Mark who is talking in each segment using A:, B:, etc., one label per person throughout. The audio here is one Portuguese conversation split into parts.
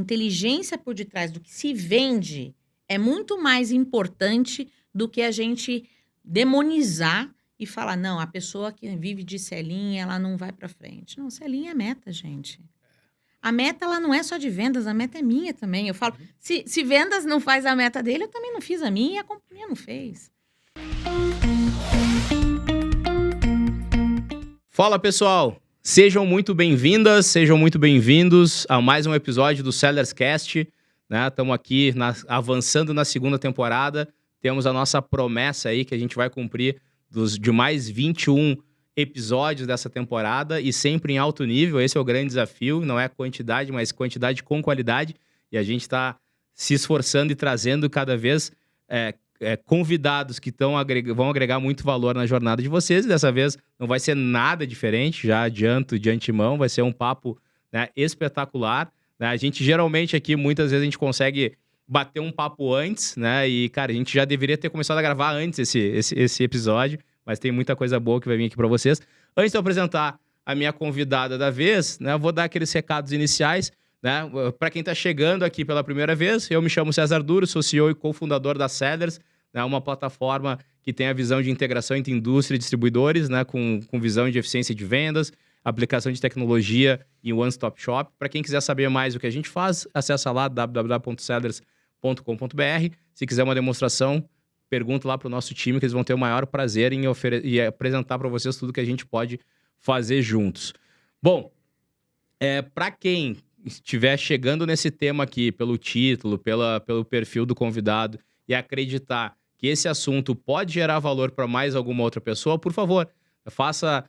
A: inteligência por detrás do que se vende é muito mais importante do que a gente demonizar e falar, não, a pessoa que vive de selinha, ela não vai para frente. Não, selinha é meta, gente. A meta, ela não é só de vendas, a meta é minha também. Eu falo, se vendas não faz a meta dele, eu também não fiz a minha e a companhia não fez.
B: Fala, pessoal! Sejam muito bem-vindas, sejam muito bem-vindos a mais um episódio do Sellers Cast. Estamos aqui avançando na segunda temporada. Temos a nossa promessa aí que a gente vai cumprir de mais 21 episódios dessa temporada e sempre em alto nível. Esse é o grande desafio, não é quantidade, mas quantidade com qualidade. E a gente está se esforçando e trazendo cada vez convidados que vão agregar muito valor na jornada de vocês. E dessa vez não vai ser nada diferente, já adianto de antemão, vai ser um papo, né, espetacular. Né? A gente geralmente aqui, muitas vezes a gente consegue bater um papo antes, né? E, cara, a gente já deveria ter começado a gravar antes esse episódio, mas tem muita coisa boa que vai vir aqui para vocês. Antes de eu apresentar a minha convidada da vez, né, eu vou dar aqueles recados iniciais. Né? Para quem está chegando aqui pela primeira vez, eu me chamo César Duro, sou CEO e cofundador da Sellers, né? Uma plataforma que tem a visão de integração entre indústria e distribuidores, né? com visão de eficiência de vendas, aplicação de tecnologia em one-stop shop. Para quem quiser saber mais o que a gente faz, acessa lá www.sellers.com.br. Se quiser uma demonstração, pergunta lá para o nosso time que eles vão ter o maior prazer em apresentar para vocês tudo que a gente pode fazer juntos. Bom, para quem estiver chegando nesse tema aqui pelo título, pelo perfil do convidado e acreditar que esse assunto pode gerar valor para mais alguma outra pessoa, por favor, faça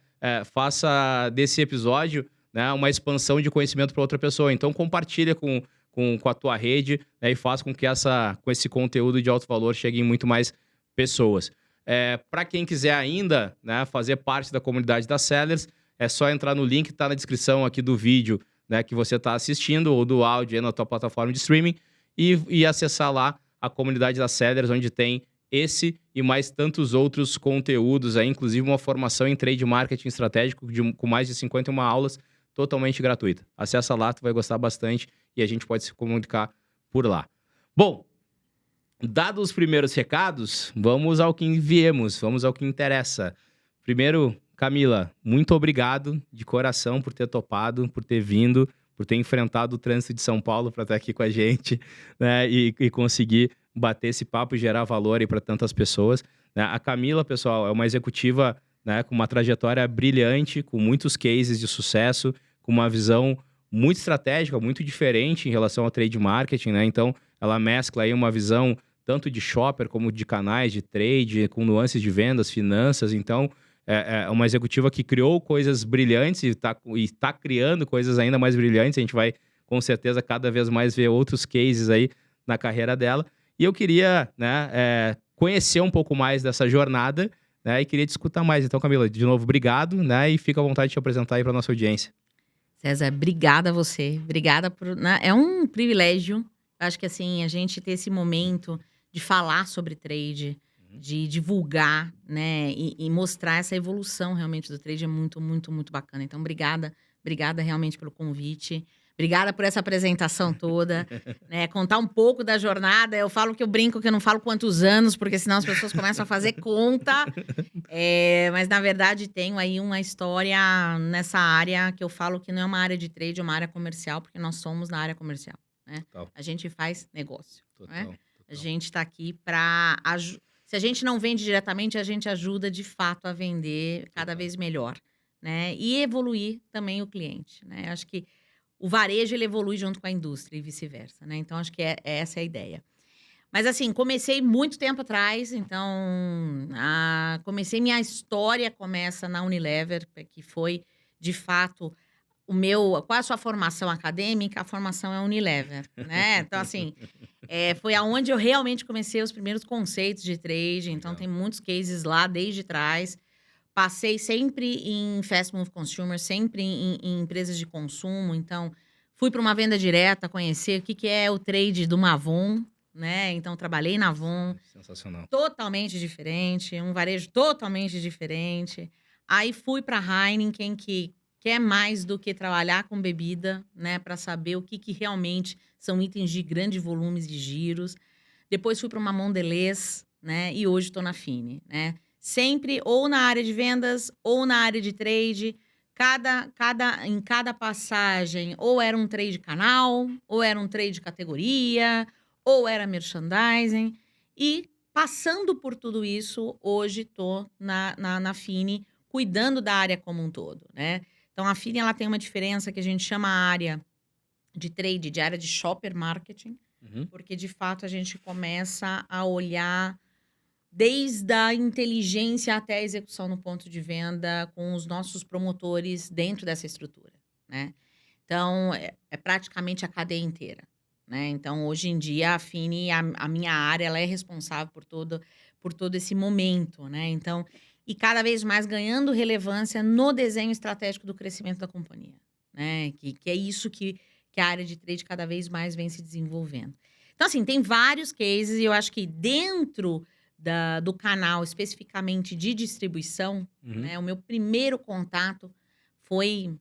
B: desse episódio, né, uma expansão de conhecimento para outra pessoa. Então, compartilha com a tua rede, né, e faça com que com esse conteúdo de alto valor chegue em muito mais pessoas. Para quem quiser ainda, né, fazer parte da comunidade da Sellers, é só entrar no link que está na descrição aqui do vídeo, né, que você está assistindo, ou do áudio aí na tua plataforma de streaming, e acessar lá a comunidade da Sellers, onde tem esse e mais tantos outros conteúdos, aí, inclusive uma formação em trade marketing estratégico com mais de 51 aulas, totalmente gratuita. Acessa lá, tu vai gostar bastante e a gente pode se comunicar por lá. Bom, dados os primeiros recados, vamos ao que viemos, vamos ao que interessa. Primeiro, Camila, muito obrigado de coração por ter topado, por ter vindo, por ter enfrentado o trânsito de São Paulo para estar aqui com a gente, né, e conseguir bater esse papo e gerar valor aí para tantas pessoas. Né? A Camila, pessoal, é uma executiva, né, com uma trajetória brilhante, com muitos cases de sucesso, com uma visão muito estratégica, muito diferente em relação ao trade marketing, né? Então, ela mescla aí uma visão tanto de shopper como de canais de trade, com nuances de vendas, finanças. Então, é uma executiva que criou coisas brilhantes e está criando coisas ainda mais brilhantes. A gente vai, com certeza, cada vez mais ver outros cases aí na carreira dela. E eu queria, né, conhecer um pouco mais dessa jornada, né, e queria te escutar mais. Então, Camila, de novo, obrigado, né, e fica à vontade de te apresentar aí para nossa audiência.
A: César, obrigada a você. Obrigada né, é um privilégio. Acho que assim, a gente ter esse momento de falar sobre trade, de divulgar, né, e mostrar essa evolução realmente do trade é muito, muito, muito bacana. Então, obrigada realmente pelo convite. Obrigada por essa apresentação toda, né, contar um pouco da jornada. Eu falo que eu brinco que eu não falo quantos anos, porque senão as pessoas começam a fazer conta. Mas, na verdade, tenho aí uma história nessa área que eu falo que não é uma área de trade, é uma área comercial, porque nós somos na área comercial, né? A gente faz negócio, né? A gente está aqui para... Se a gente não vende diretamente, a gente ajuda, de fato, a vender cada vez melhor, né? E evoluir também o cliente, né? Acho que o varejo, ele evolui junto com a indústria e vice-versa, né? Então, acho que essa é a ideia. Mas, assim, comecei muito tempo atrás. Então, minha história começa na Unilever, que foi, de fato, qual é a sua formação acadêmica? A formação é Unilever, né? Então, assim, foi aonde eu realmente comecei os primeiros conceitos de trade. Então, tem muitos cases lá desde trás. Passei sempre em fast move consumer, sempre em empresas de consumo. Então, fui para uma venda direta, conhecer o que é o trade do Avon, né? Então, trabalhei na Avon.
B: Sensacional.
A: Totalmente diferente, um varejo totalmente diferente. Aí, fui para a Heineken, que quer mais do que trabalhar com bebida, né, para saber o que realmente são itens de grande volumes de giros. Depois fui para uma Mondelez, né, e hoje estou na Fini, né. Sempre ou na área de vendas ou na área de trade, em cada passagem, ou era um trade canal, ou era um trade categoria, ou era merchandising. E passando por tudo isso, hoje estou na Fini, cuidando da área como um todo, né. Então a Fini, ela tem uma diferença que a gente chama a área de trade, de área de shopper marketing,
B: Uhum.
A: porque de fato a gente começa a olhar desde a inteligência até a execução no ponto de venda com os nossos promotores dentro dessa estrutura, né. Então é praticamente a cadeia inteira, né. Então hoje em dia a Fini, a minha área, ela é responsável por todo esse momento, né. Então e cada vez mais ganhando relevância no desenho estratégico do crescimento da companhia, né, que é isso que a área de trade cada vez mais vem se desenvolvendo. Então assim, tem vários cases e eu acho que dentro do canal, especificamente de distribuição,
B: Uhum.
A: né, o meu primeiro contato foi,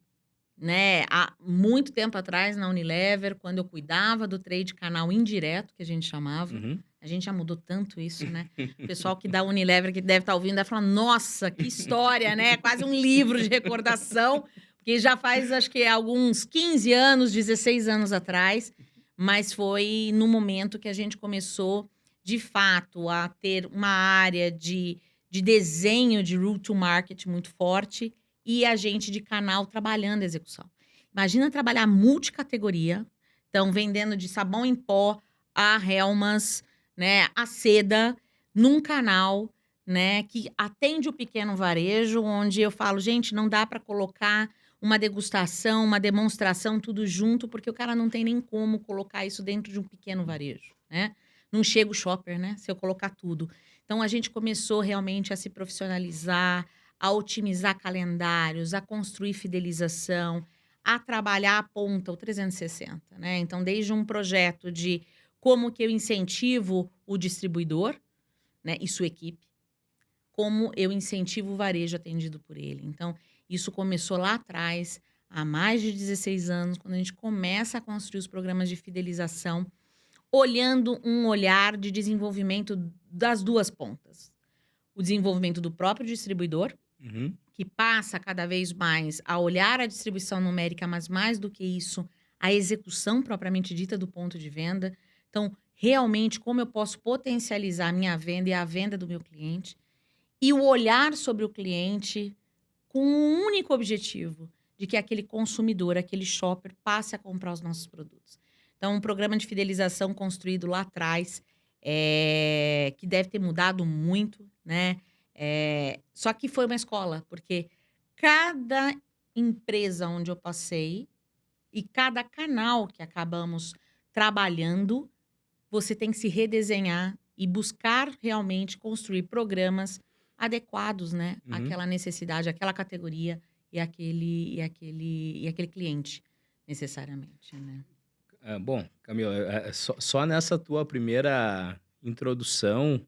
A: né, há muito tempo atrás na Unilever, quando eu cuidava do trade canal indireto, que a gente chamava.
B: Uhum.
A: A gente já mudou tanto isso, né? O pessoal que da Unilever, que deve estar ouvindo, deve falar, nossa, que história, né? Quase um livro de recordação, porque já faz, acho que, alguns 15 anos, 16 anos atrás, mas foi no momento que a gente começou, de fato, a ter uma área de desenho de route to market muito forte e a gente de canal trabalhando a execução. Imagina trabalhar multicategoria, então vendendo de sabão em pó a Hellmann's, né, a seda, num canal, né, que atende o pequeno varejo, onde eu falo, gente, não dá para colocar uma degustação, uma demonstração, tudo junto, porque o cara não tem nem como colocar isso dentro de um pequeno varejo, né? Não chega o shopper, né, se eu colocar tudo. Então a gente começou realmente a se profissionalizar, a otimizar calendários, a construir fidelização, a trabalhar a ponta, o 360, né? Então, desde um projeto de como que eu incentivo o distribuidor, né, e sua equipe, como eu incentivo o varejo atendido por ele. Então, isso começou lá atrás, há mais de 16 anos, quando a gente começa a construir os programas de fidelização, olhando um olhar de desenvolvimento das duas pontas. O desenvolvimento do próprio distribuidor,
B: Uhum.
A: que passa cada vez mais a olhar a distribuição numérica, mas mais do que isso, a execução propriamente dita do ponto de venda. Então, realmente, como eu posso potencializar a minha venda e a venda do meu cliente, e o olhar sobre o cliente com um único objetivo, de que aquele consumidor, aquele shopper, passe a comprar os nossos produtos. Então, um programa de fidelização construído lá atrás, que deve ter mudado muito, né? Só que foi uma escola, porque cada empresa onde eu passei e cada canal que acabamos trabalhando, você tem que se redesenhar e buscar realmente construir programas adequados, né,
B: Uhum.
A: àquela necessidade, àquela categoria e aquele cliente, necessariamente, né.
B: Bom, Camila, só nessa tua primeira introdução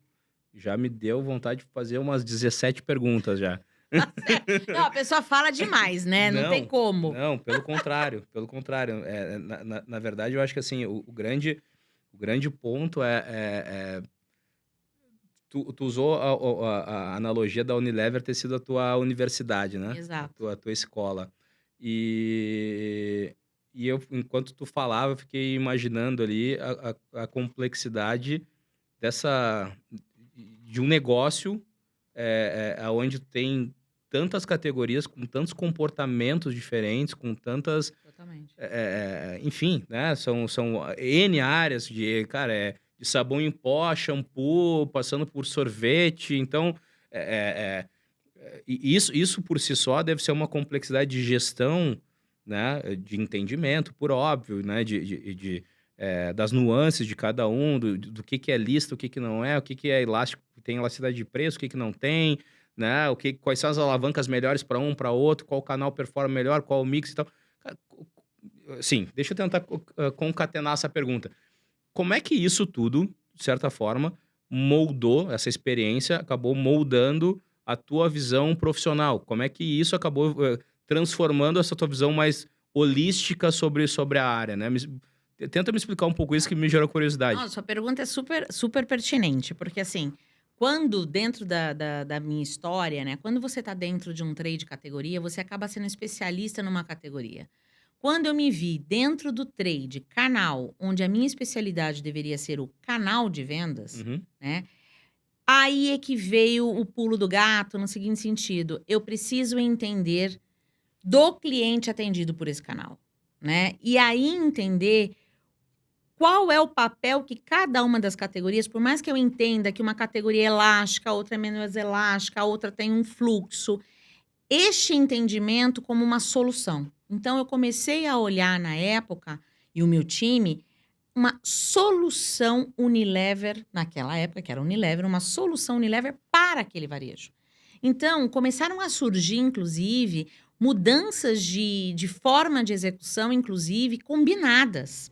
B: já me deu vontade de fazer umas 17 perguntas já.
A: Tá certo. Não, a pessoa fala demais, né, não tem
B: Não,
A: como.
B: não, pelo contrário, pelo contrário. Na verdade, eu acho que assim, o grande ponto tu usou a analogia da Unilever ter sido a tua universidade, né? A
A: Exato.
B: tua escola. E eu, enquanto tu falava, eu fiquei imaginando ali a complexidade dessa de um negócio onde tem tantas categorias, com tantos comportamentos diferentes, com tantas
A: Totalmente.
B: enfim, né, são N áreas cara, de sabão em pó, shampoo, passando por sorvete, então, e isso por si só deve ser uma complexidade de gestão, né, de entendimento, por óbvio, né, das nuances de cada um, do que é lista, o que não é, o que é elástico, tem elasticidade de preço, o que não tem, né, quais são as alavancas melhores para um, para outro, qual canal performa melhor, qual o mix e tal. Cara, sim, deixa eu tentar concatenar essa pergunta. Como é que isso tudo, de certa forma, moldou essa experiência, acabou moldando a tua visão profissional? Como é que isso acabou transformando essa tua visão mais holística sobre a área, né? Tenta me explicar um pouco isso que me gerou curiosidade.
A: Não, sua pergunta é super, super pertinente, porque assim, quando dentro da minha história, né? Quando você está dentro de um trade categoria, você acaba sendo especialista numa categoria. Quando eu me vi dentro do trade canal, onde a minha especialidade deveria ser o canal de vendas,
B: Uhum,
A: né? Aí é que veio o pulo do gato no seguinte sentido: eu preciso entender do cliente atendido por esse canal, né? E aí entender qual é o papel que cada uma das categorias, por mais que eu entenda que uma categoria é elástica, a outra é menos elástica, a outra tem um fluxo, este entendimento como uma solução. Então, eu comecei a olhar na época, e o meu time, uma solução Unilever, naquela época, que era Unilever, uma solução Unilever para aquele varejo. Então, começaram a surgir, inclusive, mudanças de forma de execução, inclusive, combinadas.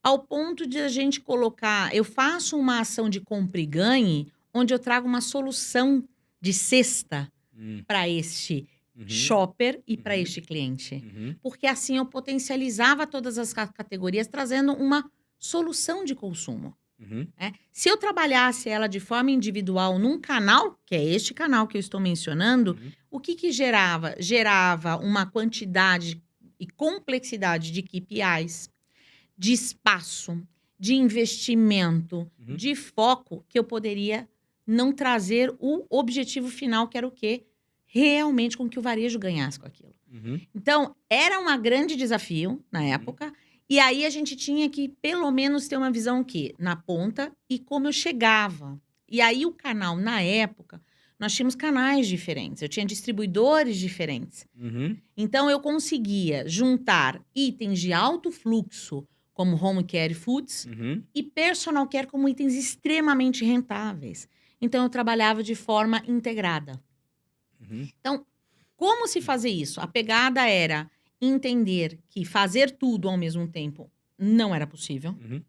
A: Ao ponto de a gente colocar, eu faço uma ação de compra e ganhe, onde eu trago uma solução de cesta
B: uhum,
A: para este
B: uhum,
A: shopper e para
B: uhum,
A: este cliente.
B: uhum,
A: Porque assim eu potencializava todas as categorias, trazendo uma solução de consumo.
B: uhum,
A: Né? Se eu trabalhasse ela de forma individual num canal, que é este canal que eu estou mencionando,
B: uhum,
A: o que gerava? Gerava uma quantidade e complexidade de KPIs, de espaço, de investimento,
B: uhum,
A: de foco, que eu poderia não trazer o objetivo final, que era o quê? Realmente com que o varejo ganhasse com aquilo.
B: uhum,
A: Então, era um grande desafio na época, e aí a gente tinha que, pelo menos, ter uma visão o quê? Na ponta e como eu chegava. E aí o canal, na época, nós tínhamos canais diferentes, eu tinha distribuidores diferentes.
B: uhum,
A: Então, eu conseguia juntar itens de alto fluxo, como home care e foods,
B: uhum,
A: e personal care como itens extremamente rentáveis. Então, eu trabalhava de forma integrada.
B: uhum,
A: Então, como se fazer isso? A pegada era entender que fazer tudo ao mesmo tempo não era possível
B: uhum,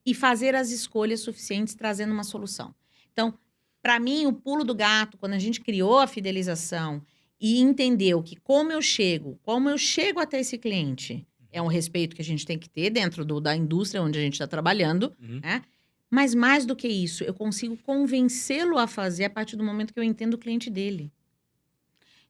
A: e fazer as escolhas suficientes trazendo uma solução. Então, para mim, o pulo do gato, quando a gente criou a fidelização e entendeu que como eu chego até esse cliente, é um respeito que a gente tem que ter dentro da indústria onde a gente está trabalhando,
B: uhum.
A: né? Mas mais do que isso, eu consigo convencê-lo a fazer a partir do momento que eu entendo o cliente dele.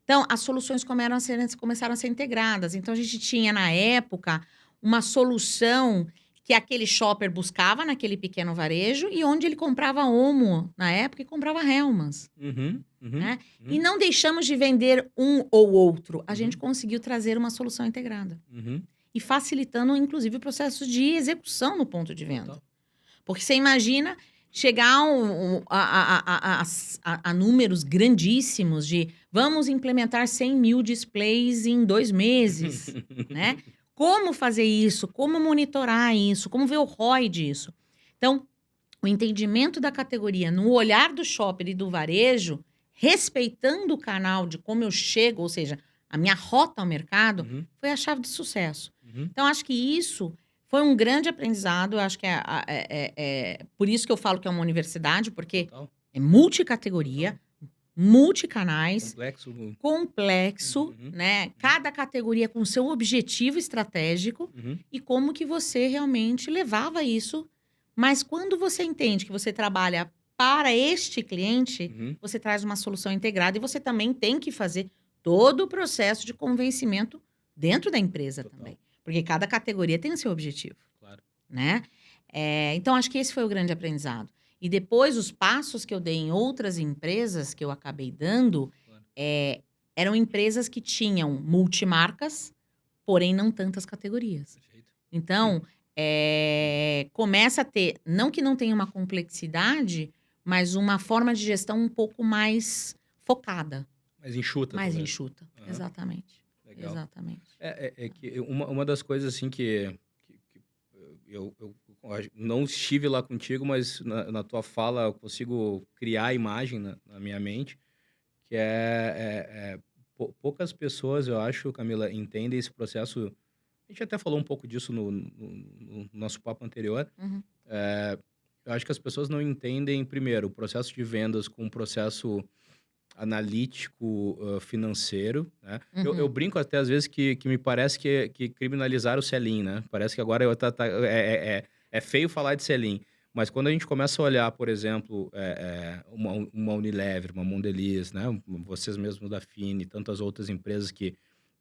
A: Então, as soluções começaram a ser integradas. Então, a gente tinha, na época, uma solução que aquele shopper buscava naquele pequeno varejo e onde ele comprava Omo, na época, e comprava Hellmann's.
B: Uhum, uhum,
A: Né?
B: uhum,
A: E não deixamos de vender um ou outro. A gente
B: uhum,
A: conseguiu trazer uma solução integrada.
B: uhum.
A: E facilitando, inclusive, o processo de execução no ponto de venda.
B: Total.
A: Porque você imagina chegar a números grandíssimos de vamos implementar 100 mil displays em 2 meses, né? Como fazer isso? Como monitorar isso? Como ver o ROI disso? Então, o entendimento da categoria no olhar do shopper e do varejo, respeitando o canal de como eu chego, ou seja, a minha rota ao mercado,
B: Uhum,
A: foi a chave de sucesso.
B: uhum.
A: Então, acho que isso foi um grande aprendizado. Eu acho que é por isso que eu falo que é uma universidade, porque
B: Total,
A: é multicategoria, multicanais,
B: complexo.
A: complexo,
B: Uhum,
A: né? Cada categoria com seu objetivo estratégico
B: uhum,
A: e como que você realmente levava isso. Mas quando você entende que você trabalha para este cliente,
B: uhum.
A: você traz uma solução integrada e você também tem que fazer todo o processo de convencimento dentro da empresa
B: Total,
A: também. Porque cada categoria tem o seu objetivo,
B: claro.
A: né? Então, acho que esse foi o grande aprendizado. E depois, os passos que eu dei em outras empresas que eu acabei dando,
B: Claro.
A: eram empresas que tinham multimarcas, porém não tantas categorias.
B: Perfeito.
A: Então, começa a ter, não que não tenha uma complexidade, mas uma forma de gestão um pouco mais focada,
B: Mais enxuta,
A: mais
B: talvez.
A: enxuta.
B: Aham,
A: Exatamente.
B: legal.
A: Exatamente.
B: É que uma das coisas assim que eu não estive lá contigo, mas na tua fala eu consigo criar a imagem na minha mente, que poucas pessoas, eu acho, Camila, entendem esse processo. A gente até falou um pouco disso no nosso papo anterior.
A: Uhum.
B: Eu acho que as pessoas não entendem, primeiro, o processo de vendas com o processo analítico financeiro, né? Eu
A: Uhum.
B: brinco até às vezes que me parece que criminalizaram o Selim, né? Parece que agora é feio falar de Selim. Mas quando a gente começa a olhar, por exemplo, uma Unilever, uma Mondelez, né? Vocês mesmos da Fini, tantas outras empresas que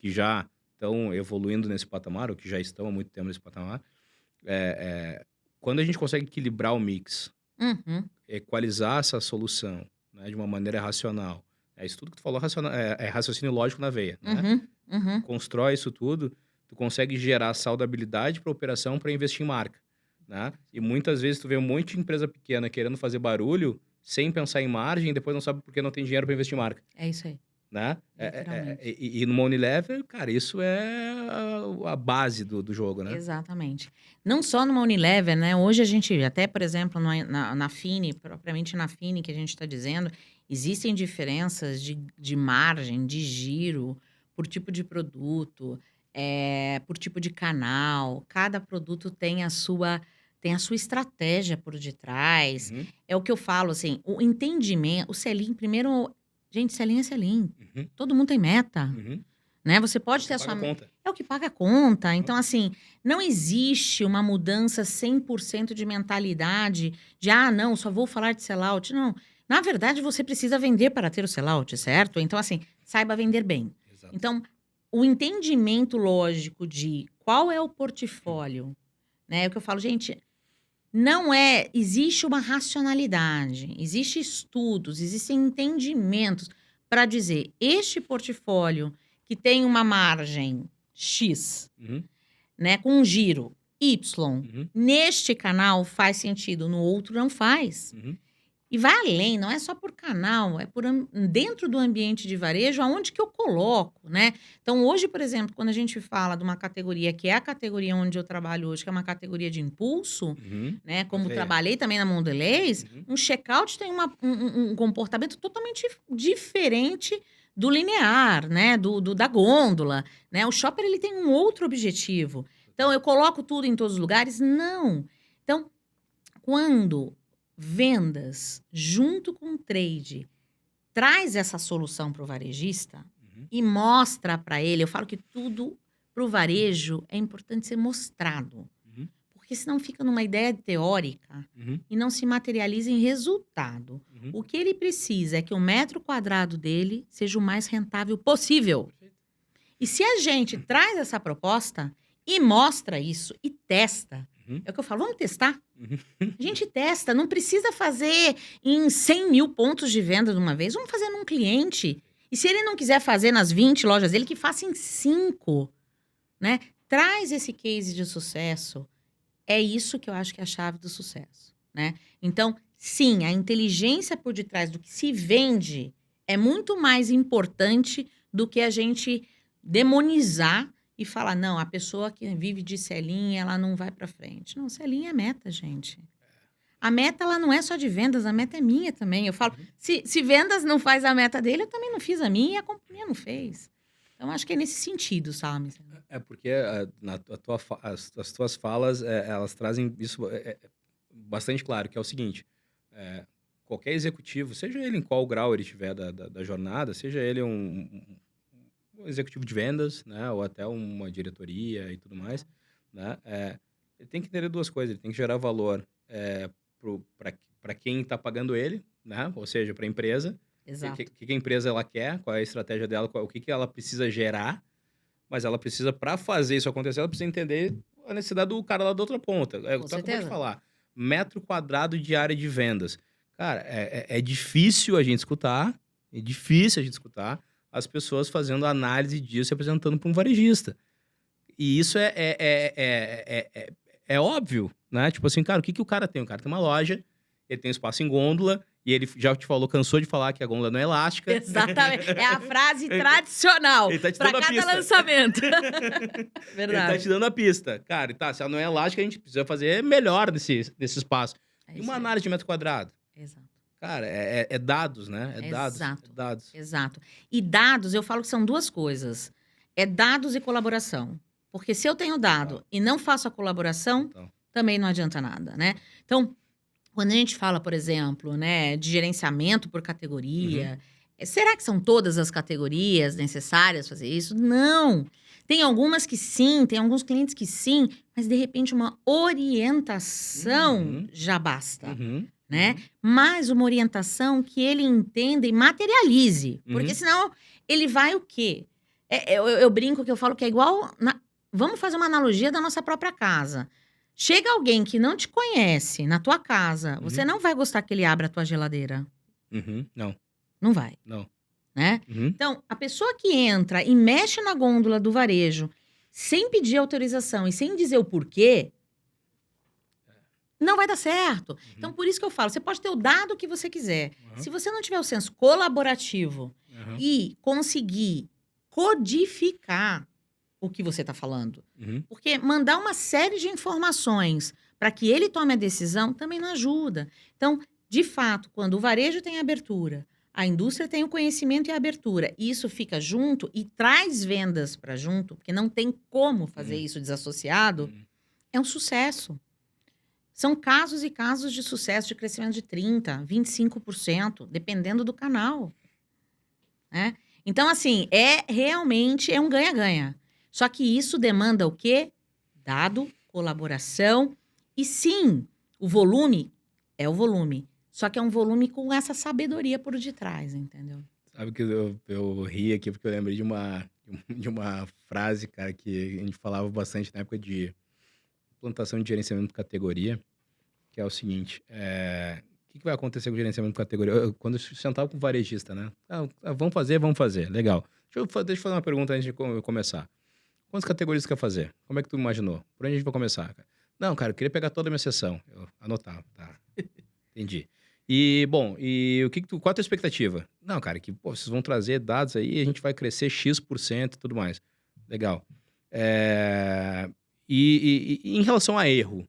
B: já estão evoluindo nesse patamar, ou que já estão há muito tempo nesse patamar, quando a gente consegue equilibrar o mix,
A: Uhum.
B: equalizar essa solução, né, de uma maneira racional. Isso tudo que tu falou é raciocínio lógico na veia, né?
A: Uhum. Uhum.
B: Constrói isso tudo, tu consegue gerar saudabilidade para a operação para investir em marca, né? E muitas vezes tu vê um monte de empresa pequena querendo fazer barulho sem pensar em margem e depois não sabe por que não tem dinheiro para investir em marca,
A: É isso aí,
B: né?
A: literalmente.
B: E numa Unilever, cara, isso é a base do jogo, né?
A: Exatamente. Não só numa Unilever, né? Hoje a gente, até por exemplo, na Fini, propriamente na Fini que a gente está dizendo, existem diferenças de margem, de giro, por tipo de produto, por tipo de canal. Cada produto tem a sua estratégia por detrás.
B: Uhum,
A: É o que eu falo, assim, o entendimento, o selim, primeiro, gente, selim é selim.
B: uhum,
A: Todo mundo tem meta.
B: uhum.
A: Né, você
B: É
A: pode
B: o
A: ter
B: que
A: a
B: paga
A: sua
B: a conta.
A: é o que paga a conta.
B: Uhum.
A: Então, assim, não existe uma mudança 100% de mentalidade de: "Ah, não, só vou falar de sellout". Não, na verdade você precisa vender para ter o sellout, certo? Então, assim, saiba vender bem.
B: Exato.
A: Então, o entendimento lógico de qual é o portfólio, né, é o que eu falo: "Gente, não é existe uma racionalidade, existe estudos, existem entendimentos para dizer: este portfólio que tem uma margem X,
B: Uhum,
A: né, com um giro Y,
B: uhum,
A: neste canal faz sentido, no outro não faz.
B: uhum.
A: E vai além, não é só por canal, é dentro do ambiente de varejo, aonde que eu coloco, né? Então, hoje, por exemplo, quando a gente fala de uma categoria que é a categoria onde eu trabalho hoje, que é uma categoria de impulso,
B: Uhum.
A: né?
B: Na
A: Como
B: veia.
A: trabalhei também na Mondelez,
B: Uhum.
A: um checkout tem um comportamento totalmente diferente do linear, né? Da gôndola, né? O shopper, ele tem um outro objetivo. Então, eu coloco tudo em todos os lugares? Não. Então, quando vendas junto com o trade traz essa solução para o varejista
B: Uhum.
A: e mostra para ele, eu falo que tudo para o varejo é importante ser mostrado,
B: Uhum.
A: porque senão fica numa ideia teórica
B: Uhum.
A: e não se materializa em resultado.
B: Uhum.
A: O que ele precisa é que o metro quadrado dele seja o mais rentável possível.
B: Perfeito.
A: E se a gente traz essa proposta e mostra isso e testa,
B: Uhum.
A: é o que eu falo, vamos testar?
B: Uhum.
A: A gente testa, não precisa fazer em 100 mil pontos de venda de uma vez. Vamos fazer num cliente. E se ele não quiser fazer nas 20 lojas dele, que faça em 5, né? Traz esse case de sucesso. É isso que eu acho que é a chave do sucesso, né? Então, sim, a inteligência por detrás do que se vende é muito mais importante do que a gente demonizar e falar, não, a pessoa que vive de selinha, ela não vai para frente. Não, selinha é meta, gente. A meta, ela não é só de vendas, a meta é minha também. Eu falo,
B: Uhum.
A: se vendas não faz a meta dele, eu também não fiz a minha e a companhia não fez. Então, acho que é nesse sentido, sabe?
B: É porque as tuas falas, elas trazem isso bastante claro, que é o seguinte: qualquer executivo, seja ele em qual grau ele estiver da jornada, seja ele um executivo de vendas, né, ou até uma diretoria e tudo mais, né, ele tem que entender duas coisas: ele tem que gerar valor para quem está pagando ele, né, ou seja, para a empresa. O que,
A: Exato.
B: que a empresa ela quer, qual é a estratégia dela, o que ela precisa gerar, mas ela precisa, para fazer isso acontecer, ela precisa entender a necessidade do cara lá da outra ponta. É o
A: Com
B: que tu acabou de
A: certeza.
B: falar. Metro quadrado de área de vendas. Cara, é difícil a gente escutar, é difícil a gente escutar as pessoas fazendo análise disso e apresentando para um varejista. E isso é óbvio, né? Tipo assim, cara, o que, que o cara tem? O cara tem uma loja, ele tem espaço em gôndola, e ele já te falou, cansou de falar que a gôndola não é elástica.
A: Exatamente. É a frase tradicional
B: Ele tá te
A: para
B: dando a
A: cada
B: pista.
A: lançamento.
B: Ele tá
A: Verdade.
B: te dando a pista. Cara, tá, se ela não é elástica, a gente precisa fazer melhor nesse espaço.
A: É
B: E
A: isso
B: uma
A: aí.
B: análise de metro quadrado?
A: Exato.
B: Cara, é dados, né? É dados. É
A: Exato.
B: dados.
A: Exato. E dados, eu falo que são duas coisas. É dados e colaboração. Porque se eu tenho dado
B: Total.
A: e não faço a colaboração,
B: Total.
A: também não adianta nada, né? Então, quando a gente fala, por exemplo, né, de gerenciamento por categoria, Será que são todas as categorias necessárias fazer isso? Não. Tem algumas que sim, tem alguns clientes que sim, mas de repente uma orientação já basta, né? Mas uma orientação que ele entenda e materialize. Porque senão ele vai o quê? Eu brinco que eu falo que é igual... Vamos fazer uma analogia da nossa própria casa. Chega alguém que não te conhece na tua casa, você não vai gostar que ele abra a tua geladeira.
B: Não.
A: Não vai.
B: Não.
A: Né? Então, a pessoa que entra e mexe na gôndola do varejo sem pedir autorização e sem dizer o porquê, não vai dar certo. Então, por isso que eu falo, você pode ter o dado que você quiser. Se você não tiver o senso colaborativo e conseguir codificar o que você está falando, porque mandar uma série de informações para que ele tome a decisão também não ajuda. Então, de fato, quando o varejo tem abertura, a indústria tem o conhecimento e a abertura, e isso fica junto e traz vendas para junto, porque não tem como fazer isso desassociado, é um sucesso. São casos e casos de sucesso, de crescimento de 30%, 25%, dependendo do canal. Né? Então, assim, realmente um ganha-ganha. Só que isso demanda o quê? Dado, colaboração, e sim, o volume é o volume. Só que é um volume com essa sabedoria por detrás, entendeu?
B: Sabe que eu ri aqui porque eu lembrei de uma frase, cara, que a gente falava bastante na época de implantação de gerenciamento de categoria, que é o seguinte, o que vai acontecer com o gerenciamento de categoria? Quando eu sentava com o varejista, né? Vamos fazer, legal. Deixa eu fazer uma pergunta antes de começar. Quantas categorias você quer fazer? Como é que tu imaginou? Por onde a gente vai começar? Não, cara, eu queria pegar toda a minha sessão. Eu anotava, tá. Entendi. E, bom, qual a tua expectativa? Não, cara, que vocês vão trazer dados aí e a gente vai crescer X% e tudo mais. Legal. E em relação a erro,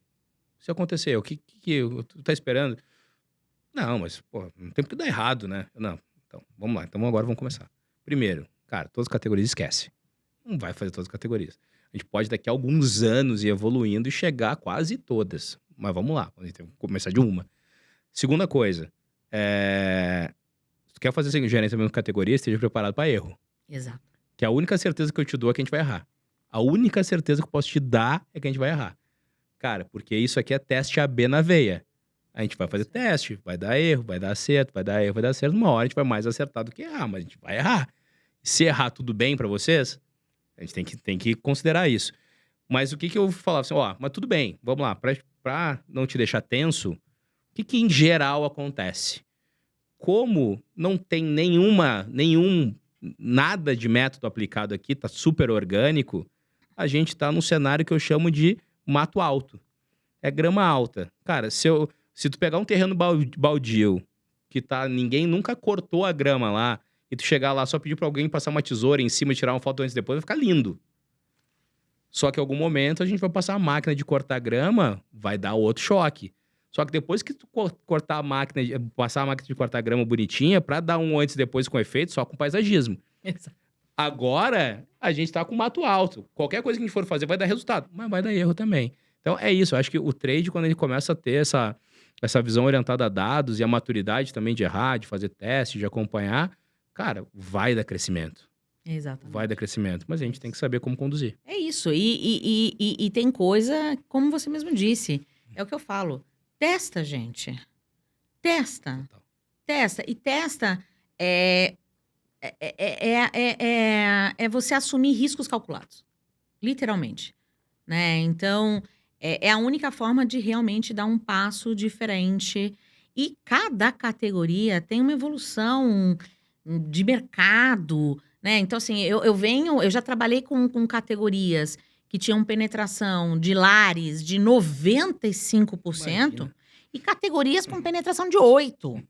B: se acontecer, o que tu tá esperando? Não, mas, pô, não tem por que dar errado, né? Não, então, vamos lá. Então, agora vamos começar. Primeiro, cara, todas as categorias esquece. Não vai fazer todas as categorias. A gente pode, daqui a alguns anos, ir evoluindo e chegar a quase todas. Mas vamos lá, a gente tem que começar de uma. Segunda coisa, se tu quer fazer esse gerenciamento de categoria, esteja preparado para erro.
A: Exato.
B: Que a única certeza que eu te dou é que a gente vai errar. A única certeza que eu posso te dar é que a gente vai errar. Cara, porque isso aqui é teste AB na veia. A gente vai fazer teste, vai dar erro, vai dar acerto, vai dar erro, vai dar acerto. Uma hora a gente vai mais acertar do que errar, mas a gente vai errar. Se errar tudo bem para vocês, a gente tem que considerar isso. Mas o que eu falava assim, mas tudo bem, vamos lá, pra não te deixar tenso, o que em geral acontece? Como não tem nada de método aplicado aqui, tá super orgânico, a gente tá num cenário que eu chamo de mato alto. É grama alta. Cara, se tu pegar um terreno baldio, que ninguém nunca cortou a grama lá, e tu chegar lá só pedir pra alguém passar uma tesoura em cima e tirar uma foto antes e depois, vai ficar lindo. Só que em algum momento a gente vai passar a máquina de cortar grama, vai dar outro choque. Só que depois que tu passar a máquina de cortar grama bonitinha, pra dar um antes e depois com efeito, só com paisagismo.
A: Exato.
B: Agora, a gente tá com mato alto. Qualquer coisa que a gente for fazer vai dar resultado, mas vai dar erro também. Então, é isso. Eu acho que o trade, quando ele começa a ter essa visão orientada a dados e a maturidade também de errar, de fazer teste, de acompanhar, cara, vai dar crescimento.
A: Exatamente.
B: Vai dar crescimento, mas a gente tem que saber como conduzir.
A: É isso. E tem coisa, como você mesmo disse, é o que eu falo. Testa, gente. Testa.
B: Total.
A: Testa. E testa é você assumir riscos calculados. Literalmente. Né? Então, é a única forma de realmente dar um passo diferente. E cada categoria tem uma evolução de mercado, né? Então, assim, eu já trabalhei com categorias que tinham penetração de lares de 95%.
B: Imagina.
A: E categorias com penetração de 8%.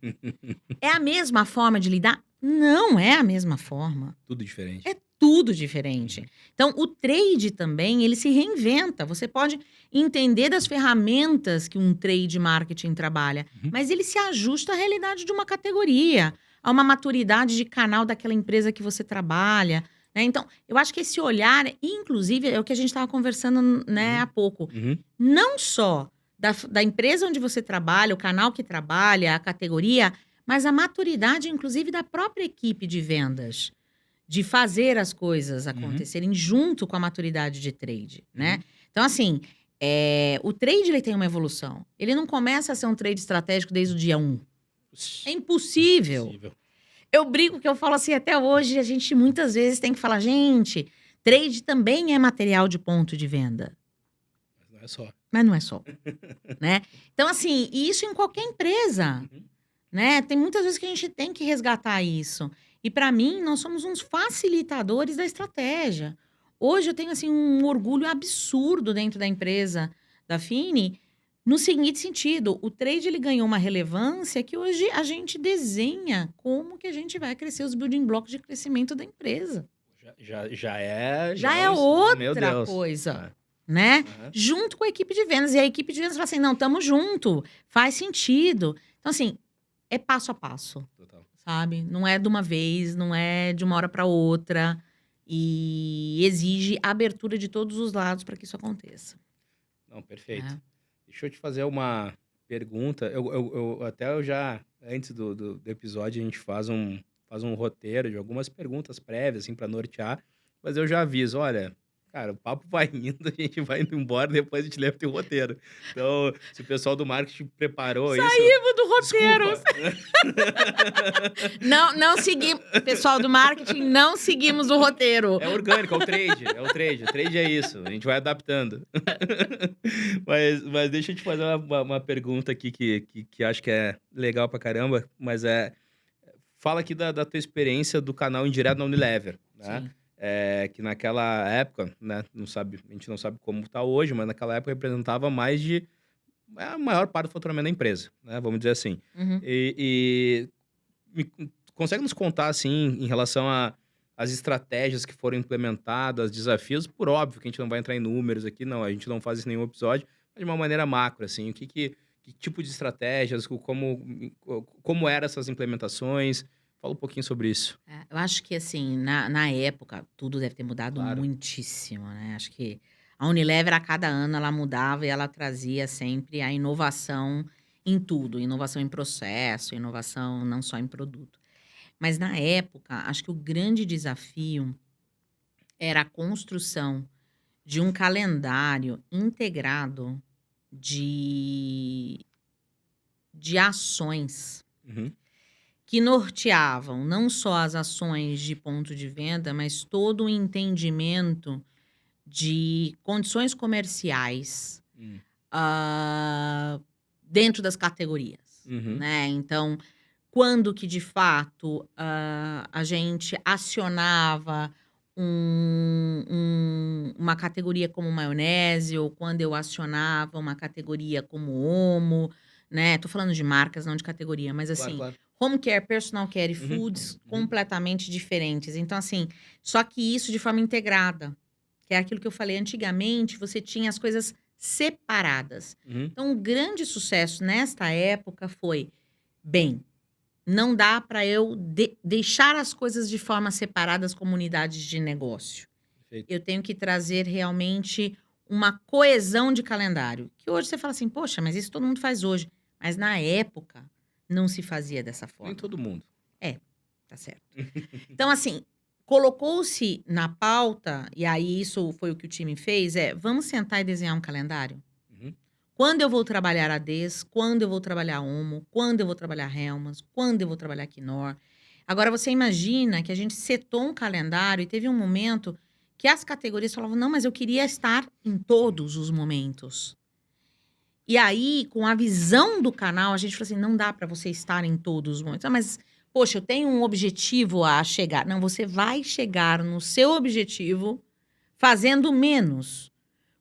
A: É a mesma forma de lidar? Não é a mesma forma.
B: Tudo diferente.
A: É tudo diferente. Então, o trade também, ele se reinventa. Você pode entender das ferramentas que um trade marketing trabalha, mas ele se ajusta à realidade de uma categoria, a uma maturidade de canal daquela empresa que você trabalha, né? Então, eu acho que esse olhar, inclusive, é o que a gente estava conversando, né, há pouco. Não só da empresa onde você trabalha, o canal que trabalha, a categoria, mas a maturidade, inclusive, da própria equipe de vendas, de fazer as coisas acontecerem junto com a maturidade de trade, né? Então, assim, o trade ele tem uma evolução. Ele não começa a ser um trade estratégico desde o dia 1. É impossível. Eu brinco que eu falo assim, até hoje, a gente muitas vezes tem que falar, gente, trade também é material de ponto de venda.
B: Mas não é só.
A: Mas não é só, né? Então, assim, e isso em qualquer empresa, né? Tem muitas vezes que a gente tem que resgatar isso. E para mim, nós somos uns facilitadores da estratégia. Hoje eu tenho, assim, um orgulho absurdo dentro da empresa da Fini, no seguinte sentido, o trade ele ganhou uma relevância que hoje a gente desenha como que a gente vai crescer os building blocks de crescimento da empresa.
B: Já é...
A: Já é
B: meu
A: outra
B: Deus.
A: coisa, né? Junto com a equipe de vendas. E a equipe de vendas fala assim, não, tamo junto, faz sentido. Então, assim, é passo a passo,
B: Total.
A: sabe? Não é de uma vez, não é de uma hora para outra. E exige abertura de todos os lados para que isso aconteça.
B: Não, perfeito. Deixa eu te fazer uma pergunta. Eu já, antes do episódio, a gente faz um roteiro de algumas perguntas prévias, assim, para nortear. Mas eu já aviso, olha, cara, o papo vai indo, a gente vai indo embora, depois a gente leva o teu roteiro. Então, se o pessoal do marketing preparou isso...
A: Saímos do roteiro!
B: Desculpa.
A: Não seguimos... Pessoal do marketing, não seguimos o roteiro.
B: É orgânico, é o trade. O trade é isso, a gente vai adaptando. Mas deixa eu te fazer uma pergunta aqui que acho que é legal pra caramba, mas fala aqui da tua experiência do canal Indireto na Unilever, né?
A: Sim.
B: Que naquela época, né, a gente não sabe como está hoje, mas naquela época representava mais de a maior parte do faturamento da empresa, né, vamos dizer assim. Consegue nos contar, assim, em relação às estratégias que foram implementadas, desafios? Por óbvio que a gente não vai entrar em números aqui, não, a gente não faz isso em nenhum episódio, mas de uma maneira macro, assim, que tipo de estratégias, como eram essas implementações? Fala um pouquinho sobre isso.
A: Eu acho que, assim, na época, tudo deve ter mudado
B: Claro.
A: muitíssimo, né? Acho que a Unilever, a cada ano, ela mudava e ela trazia sempre a inovação em tudo. Inovação em processo, inovação não só em produto. Mas, na época, acho que o grande desafio era a construção de um calendário integrado de ações que norteavam não só as ações de ponto de venda, mas todo o entendimento de condições comerciais dentro das categorias, né? Então, quando que de fato a gente acionava uma categoria como maionese, ou quando eu acionava uma categoria como Omo, né? Tô falando de marcas, não de categoria, mas assim,
B: Claro.
A: home care, personal care e foods completamente diferentes. Então, assim, só que isso de forma integrada, que é aquilo que eu falei antigamente, você tinha as coisas separadas. Então, um grande sucesso nesta época foi, bem, não dá para eu deixar as coisas de forma separada as comunidades de negócio.
B: Perfeito.
A: Eu tenho que trazer realmente uma coesão de calendário. Que hoje você fala assim, poxa, mas isso todo mundo faz hoje. Mas na época, não se fazia dessa forma.
B: Nem todo mundo.
A: Tá certo. Então, assim, colocou-se na pauta, e aí isso foi o que o time fez, vamos sentar e desenhar um calendário? Quando eu vou trabalhar ADs, quando eu vou trabalhar Omo, quando eu vou trabalhar Hellmann's, quando eu vou trabalhar Knorr. Agora, você imagina que a gente setou um calendário e teve um momento que as categorias falavam, não, mas eu queria estar em todos os momentos. E aí, com a visão do canal, a gente falou assim, não dá para você estar em todos os momentos. Ah, mas, poxa, eu tenho um objetivo a chegar. Não, você vai chegar no seu objetivo fazendo menos,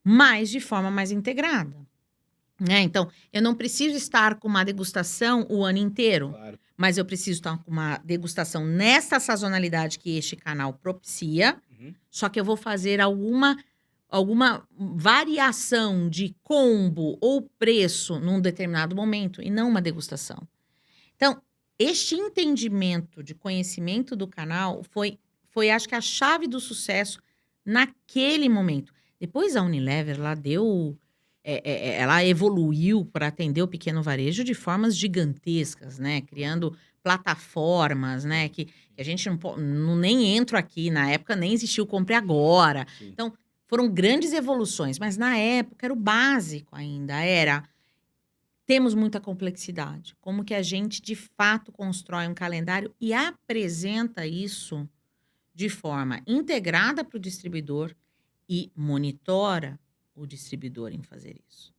A: mas de forma mais integrada. Né? Então, eu não preciso estar com uma degustação o ano inteiro, mas eu preciso estar com uma degustação nessa sazonalidade que este canal propicia, só que eu vou fazer alguma variação de combo ou preço num determinado momento, e não uma degustação. Então, este entendimento de conhecimento do canal foi acho que, a chave do sucesso naquele momento. Depois, a Unilever, ela deu ela evoluiu para atender o pequeno varejo de formas gigantescas, né? Criando plataformas, né? Que a gente nem entro aqui. Na época nem existia o Compre Agora.
B: Sim.
A: Então, foram grandes evoluções. Mas na época era o básico ainda. Temos muita complexidade. Como que a gente, de fato, constrói um calendário e apresenta isso de forma integrada para o distribuidor e monitora o distribuidor em fazer isso,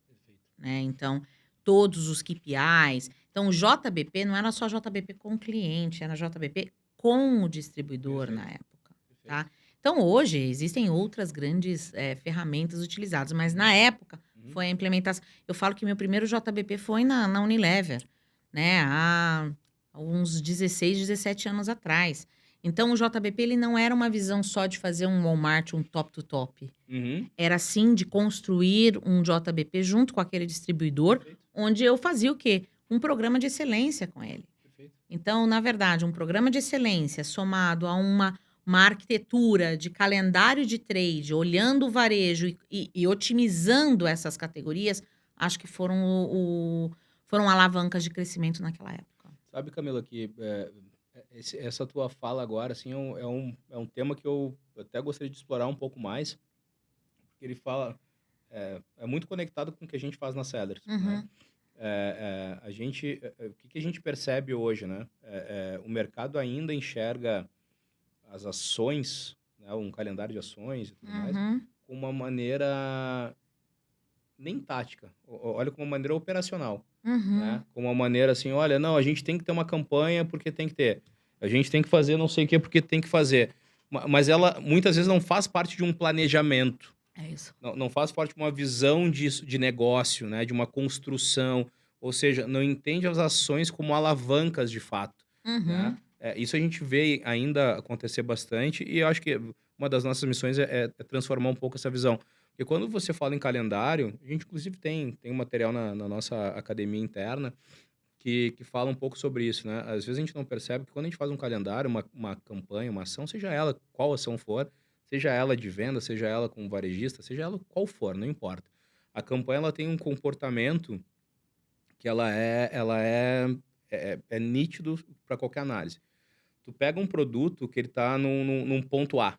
A: né? Então, todos os KPIs. Então, o JBP não era só JBP com o cliente, era JBP com o distribuidor na época, tá? Então, hoje, existem outras grandes ferramentas utilizadas, mas na época foi a implementação. Eu falo que meu primeiro JBP foi na Unilever, né? Há uns 16, 17 anos atrás. Então, o JBP ele não era uma visão só de fazer um Walmart, um top-to-top. Era, sim, de construir um JBP junto com aquele distribuidor, onde eu fazia o quê? Um programa de excelência com ele. Então, na verdade, um programa de excelência somado a uma arquitetura de calendário de trade, olhando o varejo e otimizando essas categorias, acho que foram alavancas de crescimento naquela época.
B: Sabe, Camila, que essa tua fala agora, assim, é um tema que eu até gostaria de explorar um pouco mais, porque ele fala, é muito conectado com o que a gente faz na Sellers, né? O que a gente percebe hoje, né? O mercado ainda enxerga as ações, né? Um calendário de ações e tudo mais, com uma maneira nem tática, olha, com uma maneira operacional. Né? Com uma maneira assim, olha, não, a gente tem que ter uma campanha porque tem que ter. A gente tem que fazer não sei o que porque tem que fazer. Mas ela, muitas vezes, não faz parte de um planejamento.
A: É isso.
B: Não faz parte de uma visão de negócio, né? De uma construção. Ou seja, não entende as ações como alavancas de fato. Né? Isso a gente vê ainda acontecer bastante e eu acho que uma das nossas missões é transformar um pouco essa visão. Porque quando você fala em calendário, a gente inclusive tem um material na nossa academia interna que fala um pouco sobre isso, né? Às vezes a gente não percebe que quando a gente faz um calendário, uma campanha, uma ação, seja ela qual ação for, seja ela de venda, seja ela com varejista, seja ela qual for, não importa. A campanha ela tem um comportamento que ela é nítido para qualquer análise. Tu pega um produto que ele tá num ponto A,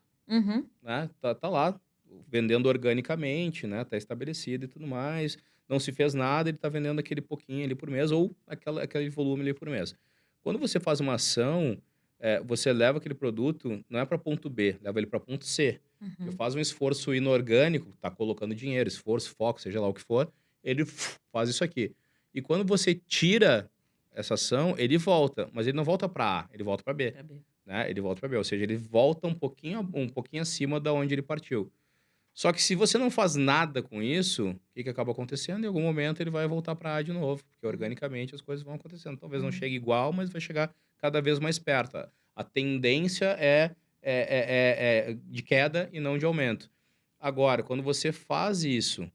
B: né? Tá lá, vendendo organicamente, né? Tá estabelecido e tudo mais. Não se fez nada, ele tá vendendo aquele pouquinho ali por mês ou aquele volume ali por mês. Quando você faz uma ação, você leva aquele produto, não é para ponto B, leva ele para ponto C. Você faz um esforço inorgânico, tá colocando dinheiro, esforço, foco, seja lá o que for, ele faz isso aqui. E quando você tira essa ação, ele volta, mas ele não volta para A, ele volta para B. Né? Ele volta para B, ou seja, ele volta um pouquinho acima da onde ele partiu. Só que se você não faz nada com isso, o que acaba acontecendo? Em algum momento ele vai voltar para A de novo, porque organicamente as coisas vão acontecendo. Talvez não chegue igual, mas vai chegar cada vez mais perto. A tendência é de queda e não de aumento. Agora, quando você faz isso,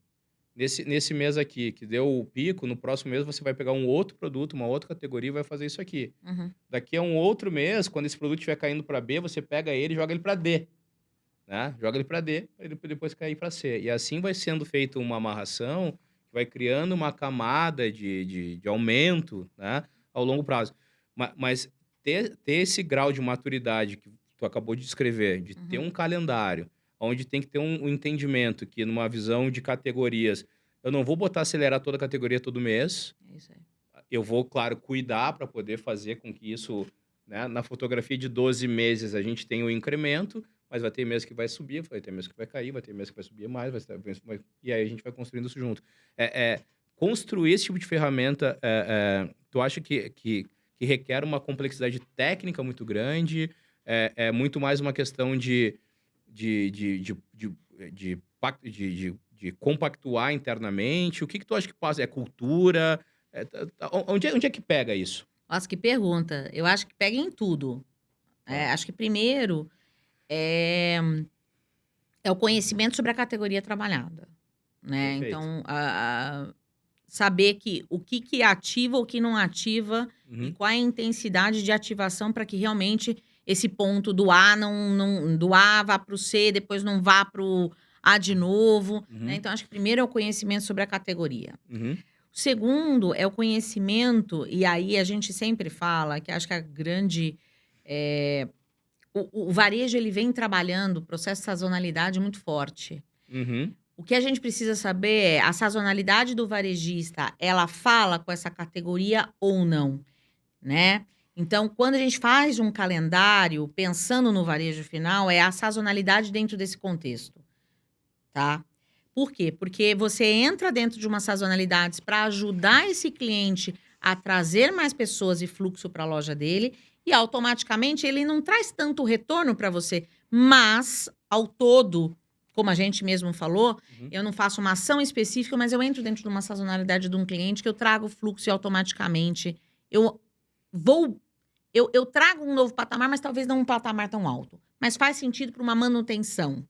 B: nesse mês aqui, que deu o pico, no próximo mês você vai pegar um outro produto, uma outra categoria e vai fazer isso aqui. Daqui a um outro mês, quando esse produto estiver caindo para B, você pega ele e joga ele para D. Né? Joga ele para D, e depois cair para C. E assim vai sendo feita uma amarração, que vai criando uma camada de aumento, né? Ao longo prazo. Mas ter esse grau de maturidade que tu acabou de descrever, de ter um calendário, onde tem que ter um entendimento que numa visão de categorias, eu não vou botar acelerar toda a categoria todo mês.
A: É isso aí.
B: Eu vou, claro, cuidar para poder fazer com que isso, né? Na fotografia de 12 meses a gente tem um incremento, mas vai ter mês que vai subir, vai ter mês que vai cair, vai ter mês que vai subir mais, e aí a gente vai construindo isso junto. Construir esse tipo de ferramenta, tu acha que requer uma complexidade técnica muito grande? É muito mais uma questão de compactuar internamente? O que tu acha que passa? É cultura? Onde é que pega isso?
A: Nossa, que pergunta. Eu acho que pega em tudo. Acho que primeiro é o conhecimento sobre a categoria trabalhada, né?
B: Perfeito.
A: Então, saber o que ativa ou o que não ativa e qual é a intensidade de ativação para que realmente esse ponto do A do A vá para o C, depois não vá para o de novo,
B: Uhum.
A: né? Então, acho que primeiro é o conhecimento sobre a categoria.
B: Uhum.
A: O segundo é o conhecimento, e aí a gente sempre fala que acho que a grande... o varejo, ele vem trabalhando o processo de sazonalidade muito forte.
B: Uhum.
A: O que a gente precisa saber é a sazonalidade do varejista, ela fala com essa categoria ou não, né? Então, quando a gente faz um calendário pensando no varejo final, é a sazonalidade dentro desse contexto, tá? Por quê? Porque você entra dentro de uma sazonalidade para ajudar esse cliente a trazer mais pessoas e fluxo para a loja dele, e automaticamente ele não traz tanto retorno para você, mas ao todo, como a gente mesmo falou, eu não faço uma ação específica, mas eu entro dentro de uma sazonalidade de um cliente que eu trago fluxo e automaticamente eu eu trago um novo patamar, mas talvez não um patamar tão alto. Mas faz sentido para uma manutenção,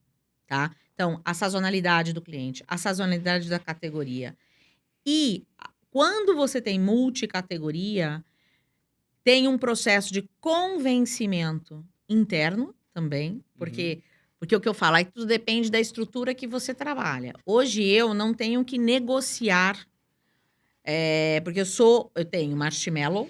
A: tá? Então, a sazonalidade do cliente, a sazonalidade da categoria. E quando você tem multicategoria, tem um processo de convencimento interno também, porque o que eu falo, aí tudo depende da estrutura que você trabalha. Hoje eu não tenho que negociar, porque eu tenho marshmallow,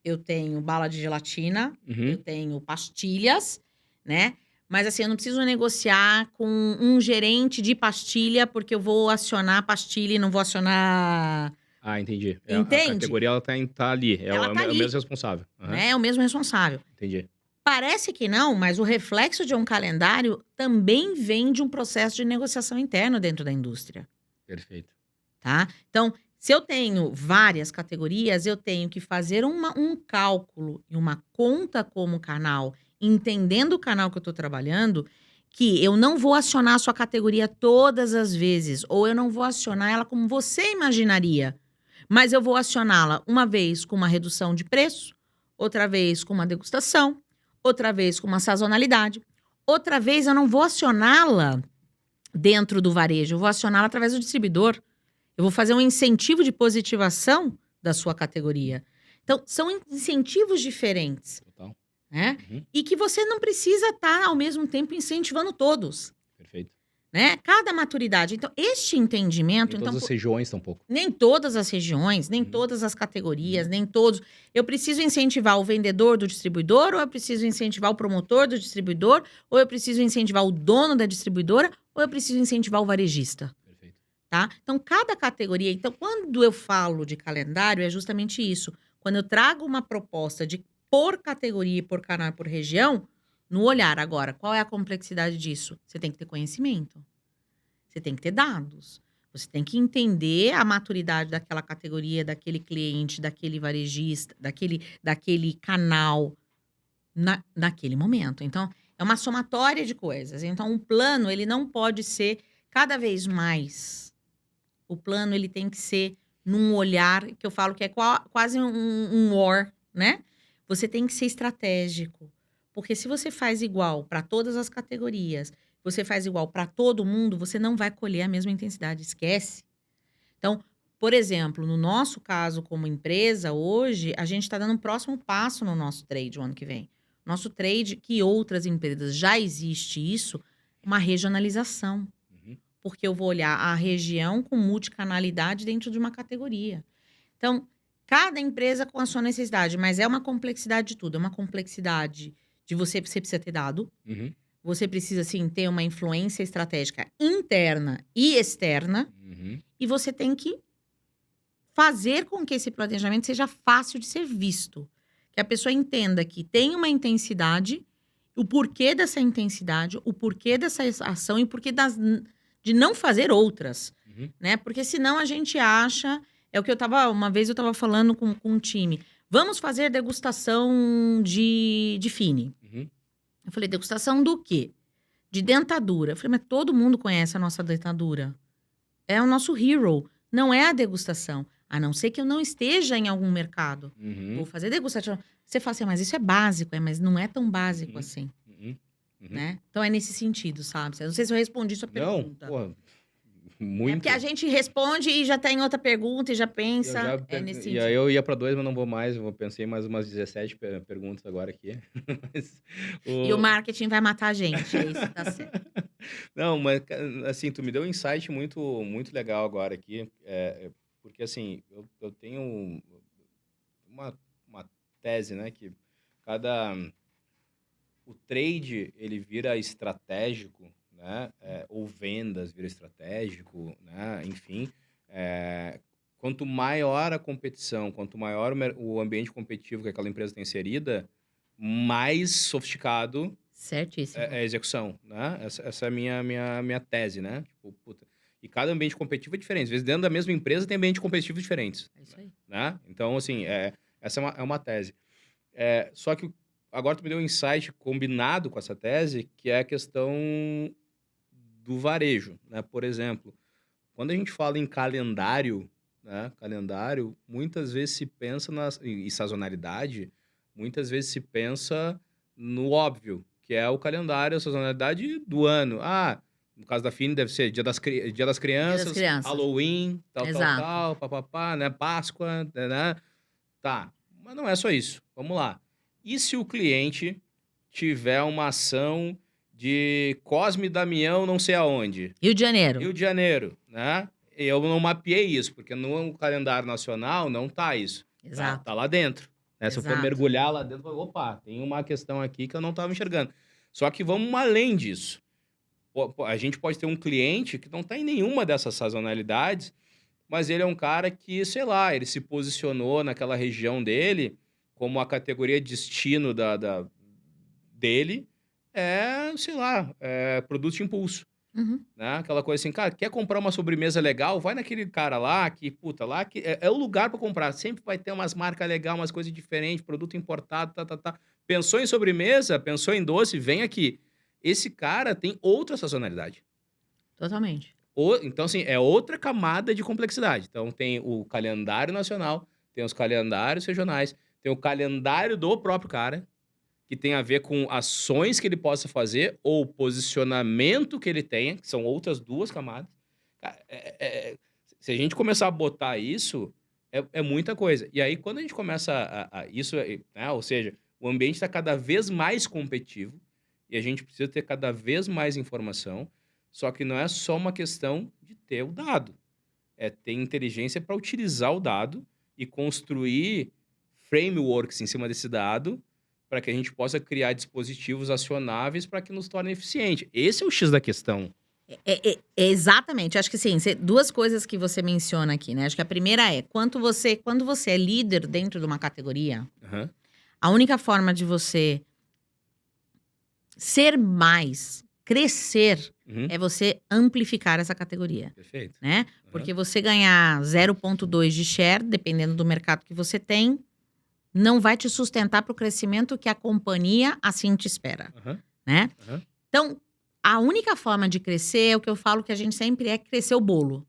A: eu tenho bala de gelatina, eu tenho pastilhas, né? Mas assim, eu não preciso negociar com um gerente de pastilha, porque eu vou acionar a pastilha e não vou acionar...
B: Ah, entendi. A
A: Entende?
B: categoria, ela tá ali.
A: Ela tá
B: É o
A: ali.
B: mesmo responsável. Aham.
A: Né? É o mesmo responsável.
B: Entendi.
A: Parece que não, mas o reflexo de um calendário também vem de um processo de negociação interno dentro da indústria,
B: Perfeito.
A: tá? Então, se eu tenho várias categorias, eu tenho que fazer um cálculo e uma conta como canal, entendendo o canal que eu estou trabalhando, que eu não vou acionar a sua categoria todas as vezes, ou eu não vou acionar ela como você imaginaria, mas eu vou acioná-la uma vez com uma redução de preço, outra vez com uma degustação, outra vez com uma sazonalidade, outra vez eu não vou acioná-la dentro do varejo, eu vou acioná-la através do distribuidor. Eu vou fazer um incentivo de positivação da sua categoria. Então, são incentivos diferentes,
B: Total.
A: né? E que você não precisa estar, ao mesmo tempo, incentivando todos,
B: Perfeito.
A: né? Cada maturidade. Então, este entendimento...
B: Em todas as regiões, tampouco.
A: Nem todas as regiões, nem todas as categorias, nem todos. Eu preciso incentivar o vendedor do distribuidor, ou eu preciso incentivar o promotor do distribuidor, ou eu preciso incentivar o dono da distribuidora, ou eu preciso incentivar o varejista.
B: Perfeito.
A: Tá? Então, cada categoria... Então, quando eu falo de calendário, é justamente isso. Quando eu trago uma proposta de por categoria, por canal, por região, no olhar. Agora, qual é a complexidade disso? Você tem que ter conhecimento. Você tem que ter dados. Você tem que entender a maturidade daquela categoria, daquele cliente, daquele varejista, daquele canal naquele momento. Então, é uma somatória de coisas. Então, um plano, ele não pode ser cada vez mais. O plano, ele tem que ser num olhar, que eu falo que é quase um war, né? Você tem que ser estratégico. Porque se você faz igual para todas as categorias, você faz igual para todo mundo, você não vai colher a mesma intensidade, esquece. Então, por exemplo, no nosso caso como empresa, hoje, a gente está dando um próximo passo no nosso trade o ano que vem. Nosso trade, que outras empresas já existe isso, uma regionalização. Porque eu vou olhar a região com multicanalidade dentro de uma categoria. Então, cada empresa com a sua necessidade, mas é uma complexidade de tudo. É uma complexidade de você precisa ter dado. Você precisa, sim, ter uma influência estratégica interna e externa. E você tem que fazer com que esse planejamento seja fácil de ser visto. Que a pessoa entenda que tem uma intensidade, o porquê dessa intensidade, o porquê dessa ação e o porquê de não fazer outras, né? Porque senão a gente acha... É o que uma vez eu estava falando com um time. Vamos fazer degustação de Fine. Eu falei, degustação do quê? De dentadura. Eu falei, mas todo mundo conhece a nossa dentadura. É o nosso hero. Não é a degustação. A não ser que eu não esteja em algum mercado. Vou fazer degustação. Você fala assim, mas isso é básico. Mas não é tão básico assim. Né? Então é nesse sentido, sabe? Eu não sei se eu respondi sua pergunta.
B: Não, porra, muito.
A: É porque a gente responde e já tem outra pergunta e já pensa. Nesse
B: E
A: sentido.
B: aí eu ia para 2, mas não vou mais. Eu pensei mais umas 17 perguntas agora aqui. Mas,
A: E o marketing vai matar a gente, é isso que tá certo.
B: Não, mas, assim, tu me deu um insight muito, muito legal agora aqui, porque, assim, eu tenho uma tese, né, que cada... O trade, ele vira estratégico, né, ou vendas vira estratégico, né, enfim, quanto maior a competição, quanto maior o ambiente competitivo que aquela empresa tem inserida, mais sofisticado
A: Certíssimo.
B: é a execução, né? Essa é a minha tese, né? Tipo, puta. E cada ambiente competitivo é diferente. Às vezes, dentro da mesma empresa, tem ambiente competitivo diferentes,
A: É isso aí.
B: né? Então, assim, essa é uma tese. Só que agora tu me deu um insight combinado com essa tese, que é a questão do varejo, né? Por exemplo, quando a gente fala em calendário, né? Calendário, muitas vezes se pensa e sazonalidade, muitas vezes se pensa no óbvio, que é o calendário, a sazonalidade do ano. Ah, no caso da Fini deve ser Dia das
A: Dia das
B: Crianças,
A: Crianças.
B: Halloween,
A: Exato.
B: papapá, né? Páscoa, né? Tá, mas não é só isso. Vamos lá. E se o cliente tiver uma ação de Cosme e Damião não sei aonde?
A: Rio de Janeiro.
B: Rio de Janeiro, né? Eu não mapeei isso, porque no calendário nacional não tá isso.
A: Exato.
B: Tá lá dentro. Né? Se eu for
A: Exato.
B: mergulhar lá dentro, opa, tem uma questão aqui que eu não estava enxergando. Só que vamos além disso. A gente pode ter um cliente que não está em nenhuma dessas sazonalidades, mas ele é um cara que, sei lá, ele se posicionou naquela região dele como a categoria destino dele sei lá, produto de impulso.
A: Uhum.
B: Né? Aquela coisa assim, cara, quer comprar uma sobremesa legal? Vai naquele cara lá que, puta, lá que é o lugar para comprar. Sempre vai ter umas marcas legais, umas coisas diferentes, produto importado, tá. Pensou em sobremesa, pensou em doce, vem aqui. Esse cara tem outra sazonalidade.
A: Totalmente.
B: Então, assim, é outra camada de complexidade. Então, tem o calendário nacional, tem os calendários regionais, tem o calendário do próprio cara, que tem a ver com ações que ele possa fazer ou posicionamento que ele tenha, que são outras duas camadas. Cara, se a gente começar a botar isso, é muita coisa. E aí, quando a gente começa isso, né, ou seja, o ambiente está cada vez mais competitivo e a gente precisa ter cada vez mais informação, só que não é só uma questão de ter o dado, é ter inteligência para utilizar o dado e construir frameworks em cima desse dado para que a gente possa criar dispositivos acionáveis para que nos torne eficiente. Esse é o X da questão.
A: Exatamente. Acho que sim, duas coisas que você menciona aqui, né? Acho que a primeira é, quando você é líder dentro de uma categoria,
B: Uhum.
A: a única forma de você ser mais, crescer,
B: Uhum.
A: é você amplificar essa categoria.
B: Perfeito.
A: Né? Porque você ganhar 0,2 de share, dependendo do mercado que você tem, não vai te sustentar para o crescimento que a companhia assim te espera, né? Então, a única forma de crescer é o que eu falo que a gente sempre é crescer o bolo,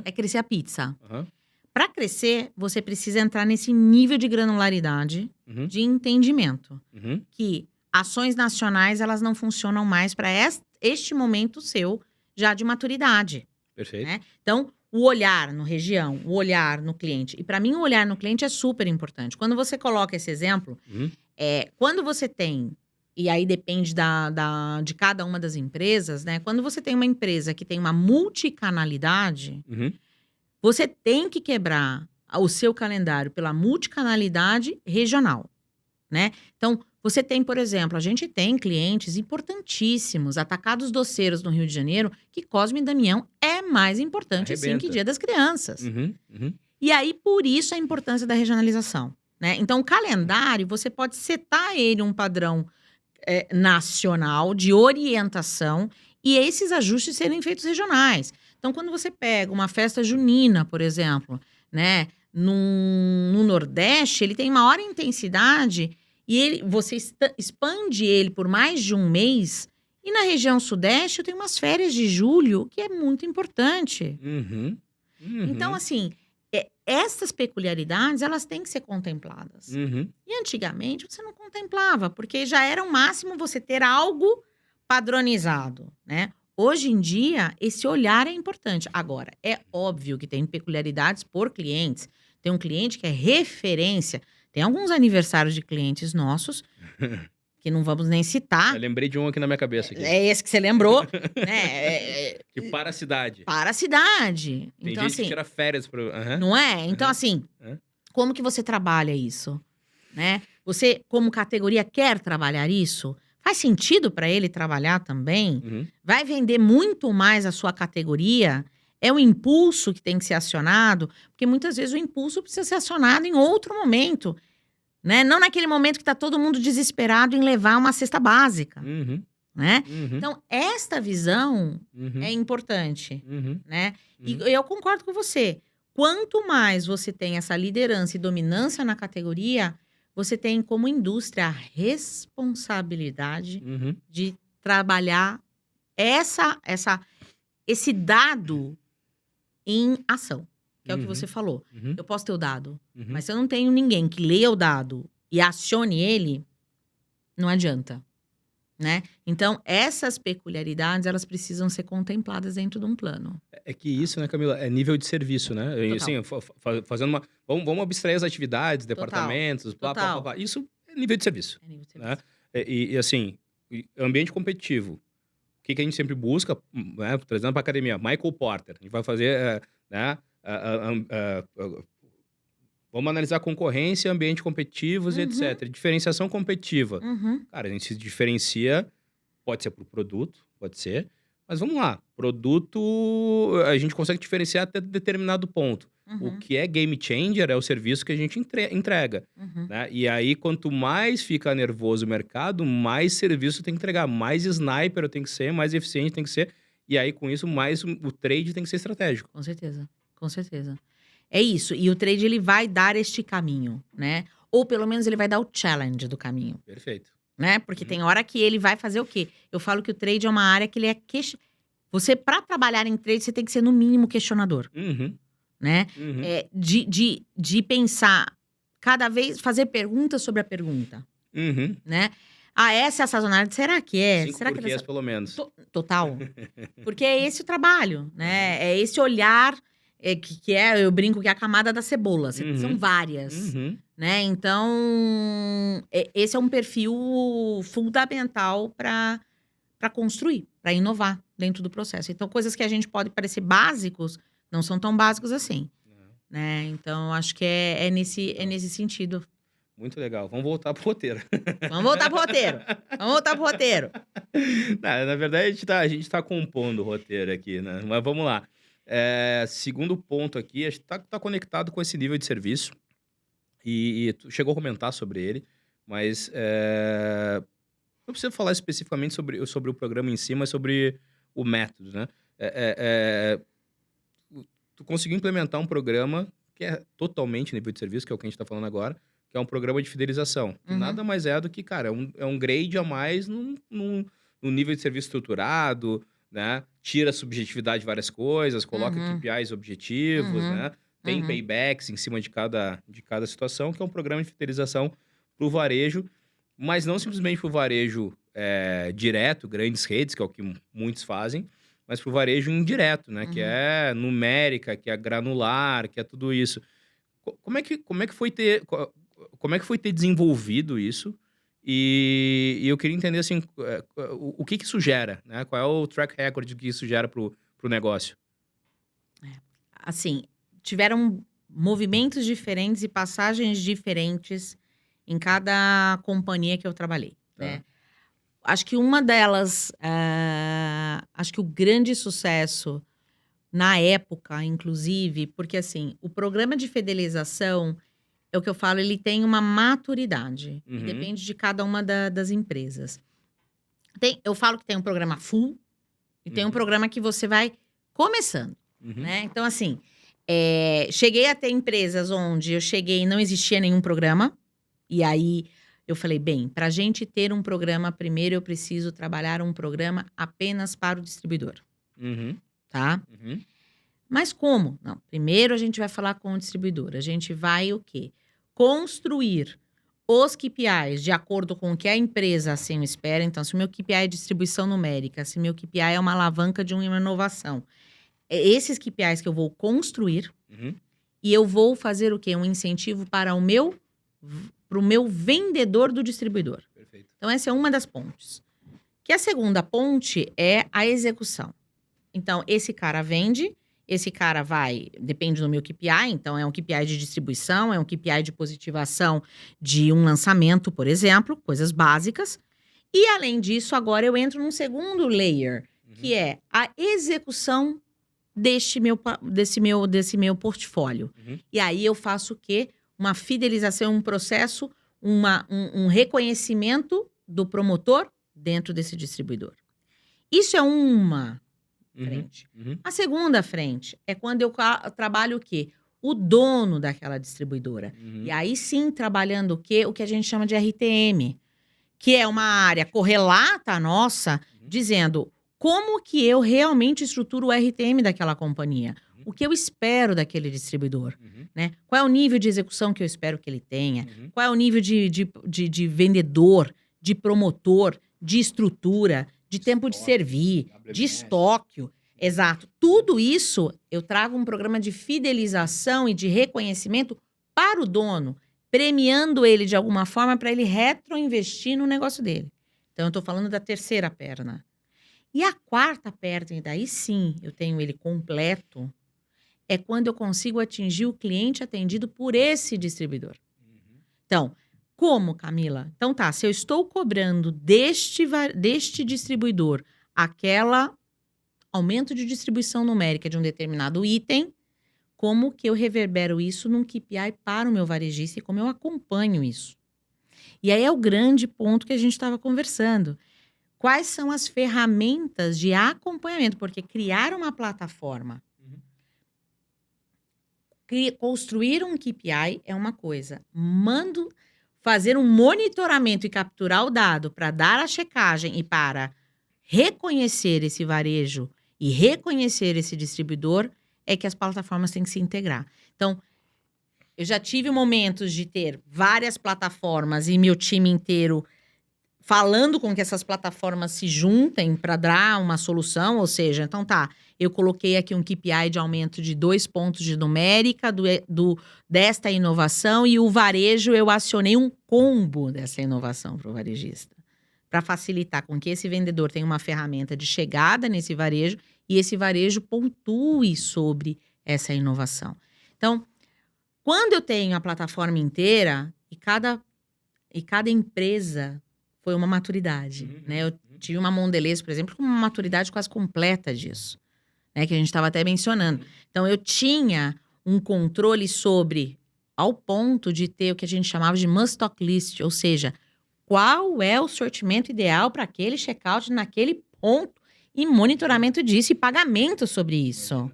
A: é crescer a pizza. Para crescer, você precisa entrar nesse nível de granularidade, de entendimento, que ações nacionais elas não funcionam mais para este momento seu já de maturidade.
B: Perfeito.
A: Né? Então, o olhar no região, o olhar no cliente. E para mim, o olhar no cliente é super importante. Quando você coloca esse exemplo, quando você tem, e aí depende de cada uma das empresas, né? Quando você tem uma empresa que tem uma multicanalidade, você tem que quebrar o seu calendário pela multicanalidade regional, né? Então, você tem, por exemplo, a gente tem clientes importantíssimos, atacados doceiros no Rio de Janeiro, que Cosme e Damião é mais importante, assim, que Dia das Crianças. E aí, por isso, a importância da regionalização, né? Então, o calendário, você pode setar ele um padrão nacional de orientação e esses ajustes serem feitos regionais. Então, quando você pega uma festa junina, por exemplo, né? No Nordeste, ele tem maior intensidade e você expande ele por mais de um mês. E na região Sudeste, eu tenho umas férias de julho, que é muito importante. Então, assim, essas peculiaridades, elas têm que ser contempladas. E antigamente, você não contemplava, porque já era o máximo você ter algo padronizado, né? Hoje em dia, esse olhar é importante. Agora, é óbvio que tem peculiaridades por clientes. Tem um cliente que é referência. Tem alguns aniversários de clientes nossos que não vamos nem citar.
B: Eu lembrei de um aqui na minha cabeça. Aqui.
A: É esse que você lembrou, né?
B: Que para a cidade.
A: Para a cidade.
B: Tem
A: então,
B: gente
A: assim,
B: que tira férias pro...
A: não é? Então, assim, como que você trabalha isso? Né? Você, como categoria, quer trabalhar isso? Faz sentido para ele trabalhar também? Vai vender muito mais a sua categoria? É o impulso que tem que ser acionado? Porque muitas vezes o impulso precisa ser acionado em outro momento. Né? Não naquele momento que está todo mundo desesperado em levar uma cesta básica. Né? Então, esta visão é importante. Né? E eu concordo com você. Quanto mais você tem essa liderança e dominância na categoria, você tem como indústria a responsabilidade de trabalhar esse dado em ação. Que é o que você falou. Eu posso ter o dado, mas se eu não tenho ninguém que leia o dado e acione ele, não adianta. Né? Então, essas peculiaridades, elas precisam ser contempladas dentro de um plano.
B: É que isso, né, Camila, é nível de serviço, né? Assim, fazendo uma... Vamos abstrair as atividades, departamentos, blá, blá, blá. Isso é nível de serviço. É nível de serviço. Né? E assim, ambiente competitivo. O que a gente sempre busca, né, trazendo para a academia? Michael Porter. A gente vai fazer, né? Vamos analisar concorrência, ambiente competitivos e etc. Diferenciação competitiva. Cara, a gente se diferencia, pode ser por produto, pode ser. Mas vamos lá, produto a gente consegue diferenciar até determinado ponto. O que é game changer é o serviço que a gente entrega. Né? E aí, quanto mais fica nervoso o mercado, mais serviço tem que entregar. Mais sniper eu tenho que ser, mais eficiente tem que ser. E aí, com isso, mais o trade tem que ser estratégico.
A: Com certeza, com certeza. É isso. E o trade, ele vai dar este caminho, né? Ou pelo menos ele vai dar o challenge do caminho.
B: Perfeito.
A: Né? Porque tem hora que ele vai fazer o quê? Eu falo que o trade é uma área que ele é... Você, para trabalhar em trade, você tem que ser, no mínimo, questionador. Né? De pensar, cada vez, fazer perguntas sobre a pergunta. Né? Ah, essa é a sazonalidade? Será que é?
B: 5
A: Será
B: porquês, pelo menos.
A: Total. Porque é esse o trabalho, né? É esse olhar... eu brinco que é a camada da cebola. São várias, né? Então, esse é um perfil fundamental para construir, para inovar dentro do processo. Então, coisas que a gente pode parecer básicos, não são tão básicos assim, né? Então, acho que é nesse sentido.
B: Muito legal. Vamos voltar pro roteiro.
A: Vamos voltar pro roteiro.
B: Na verdade, a gente tá compondo o roteiro aqui, né? Mas vamos lá. Segundo ponto aqui, a gente tá conectado com esse nível de serviço. E tu chegou a comentar sobre ele, mas não precisa falar especificamente sobre o programa em si, mas sobre o método, né? Tu conseguiu implementar um programa que é totalmente nível de serviço, que é o que a gente tá falando agora, que é um programa de fidelização. Que nada mais é do que, cara, é um grade a mais no nível de serviço estruturado, né? Tira a subjetividade de várias coisas, coloca KPIs objetivos, né? Tem paybacks em cima de cada situação, que é um programa de fidelização para o varejo, mas não simplesmente para o varejo direto, grandes redes, que é o que muitos fazem, mas para o varejo indireto, né? Que é numérica, que é granular, que é tudo isso. Como é que foi ter desenvolvido isso? E eu queria entender, assim, o que isso gera, né? Qual é o track record que isso gera pro negócio?
A: Assim, tiveram movimentos diferentes e passagens diferentes em cada companhia que eu trabalhei, né? Acho que uma delas, acho que o grande sucesso na época, inclusive, porque assim, o programa de fidelização, é o que eu falo, ele tem uma maturidade. E depende de cada uma das empresas. Eu falo que tem um programa full e tem um programa que você vai começando, né? Então, assim, cheguei a ter empresas onde eu cheguei e não existia nenhum programa. E aí, eu falei, bem, para a gente ter um programa, primeiro eu preciso trabalhar um programa apenas para o distribuidor. Tá? Mas como? Não, primeiro a gente vai falar com o distribuidor. A gente vai o quê? Construir os KPIs de acordo com o que a empresa assim espera. Então, se o meu KPI é distribuição numérica, se o meu KPI é uma alavanca de uma inovação, esses KPIs que eu vou construir e eu vou fazer o quê? Um incentivo para o meu vendedor do distribuidor.
B: Perfeito. Perfeito.
A: Então, essa é uma das pontes. Que a segunda ponte é a execução. Então, esse cara vende, esse cara vai, depende do meu KPI, então é um KPI de distribuição, é um KPI de positivação de um lançamento, por exemplo, coisas básicas. E, além disso, agora eu entro num segundo layer, que é a execução desse meu portfólio. E aí eu faço o quê? Uma fidelização, um processo, um reconhecimento do promotor dentro desse distribuidor. Isso é uma frente. A segunda frente é quando eu trabalho o quê? O dono daquela distribuidora. E aí sim, trabalhando o quê? O que a gente chama de RTM, que é uma área correlata nossa, dizendo como que eu realmente estruturo o RTM daquela companhia. O que eu espero daquele distribuidor, né? Qual é o nível de execução que eu espero que ele tenha? Qual é o nível de vendedor, de promotor, de estrutura, de tempo de servir, de estoque. Exato. Tudo isso, eu trago um programa de fidelização e de reconhecimento para o dono, premiando ele de alguma forma para ele retroinvestir no negócio dele. Então, eu estou falando da terceira perna. E a quarta perna, e daí sim eu tenho ele completo, é quando eu consigo atingir o cliente atendido por esse distribuidor. Então, como, Camila? Então tá, se eu estou cobrando deste distribuidor aquela aumento de distribuição numérica de um determinado item, como que eu reverbero isso num KPI para o meu varejista e como eu acompanho isso? E aí é o grande ponto que a gente estava conversando. Quais são as ferramentas de acompanhamento? Porque criar uma plataforma, construir um KPI é uma coisa. Fazer um monitoramento e capturar o dado para dar a checagem e para reconhecer esse varejo e reconhecer esse distribuidor é que as plataformas têm que se integrar. Então, eu já tive momentos de ter várias plataformas e meu time inteiro falando com que essas plataformas se juntem para dar uma solução, ou seja, então tá, eu coloquei aqui um KPI de aumento de 2 pontos de numérica desta inovação e o varejo, eu acionei um combo dessa inovação para o varejista, para facilitar com que esse vendedor tenha uma ferramenta de chegada nesse varejo e esse varejo pontue sobre essa inovação. Então, quando eu tenho a plataforma inteira e cada empresa foi uma maturidade, né? Eu tive uma Mondelez, por exemplo, com uma maturidade quase completa disso, né? Que a gente estava até mencionando. Então, eu tinha um controle sobre, ao ponto de ter o que a gente chamava de must-stock list, ou seja, qual é o sortimento ideal para aquele checkout naquele ponto e monitoramento disso e pagamento sobre isso,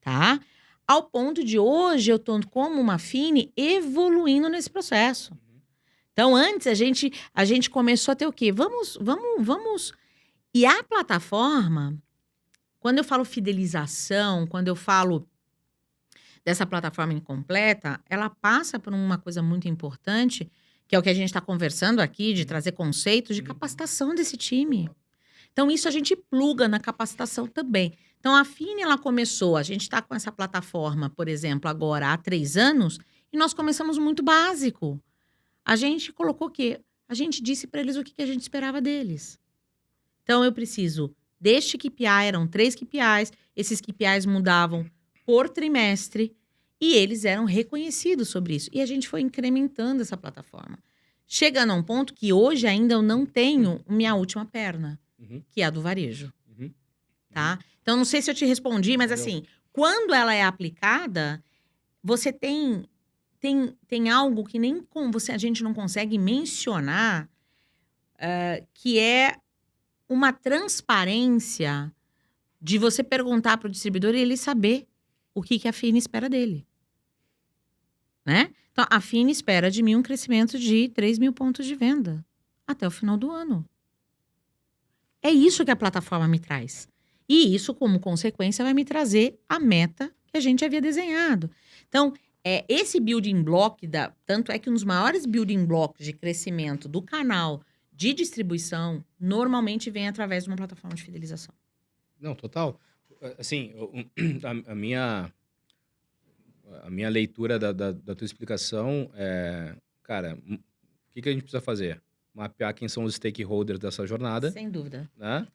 A: tá? Ao ponto de hoje eu estou como uma Fini evoluindo nesse processo. Então, antes, a gente começou a ter o quê? Vamos. E a plataforma, quando eu falo fidelização, quando eu falo dessa plataforma incompleta, ela passa por uma coisa muito importante, que é o que a gente está conversando aqui, de trazer conceitos de capacitação desse time. Então, isso a gente pluga na capacitação também. Então, a Fini, ela começou, a gente está com essa plataforma, por exemplo, agora há 3 anos, e nós começamos muito básico. A gente colocou o quê? A gente disse para eles o que a gente esperava deles. Então, eu preciso deste KPI, eram 3 KPIs, esses KPIs mudavam por trimestre e eles eram reconhecidos sobre isso. E a gente foi incrementando essa plataforma. Chegando a um ponto que hoje ainda eu não tenho minha última perna, que é a do varejo. Tá? Então, não sei se eu te respondi, mas assim, quando ela é aplicada, você tem algo que nem a gente não consegue mencionar, que é uma transparência de você perguntar para o distribuidor e ele saber o que a Fini espera dele. Né? Então, a Fini espera de mim um crescimento de 3 mil pontos de venda até o final do ano. É isso que a plataforma me traz. E isso, como consequência, vai me trazer a meta que a gente havia desenhado. Então, esse building block, tanto é que um dos maiores building blocks de crescimento do canal de distribuição, normalmente vem através de uma plataforma de fidelização.
B: Não, total. Assim, a minha leitura da tua explicação é, cara, o que a gente precisa fazer? mapear quem são os stakeholders dessa jornada,
A: Sem dúvida.
B: né?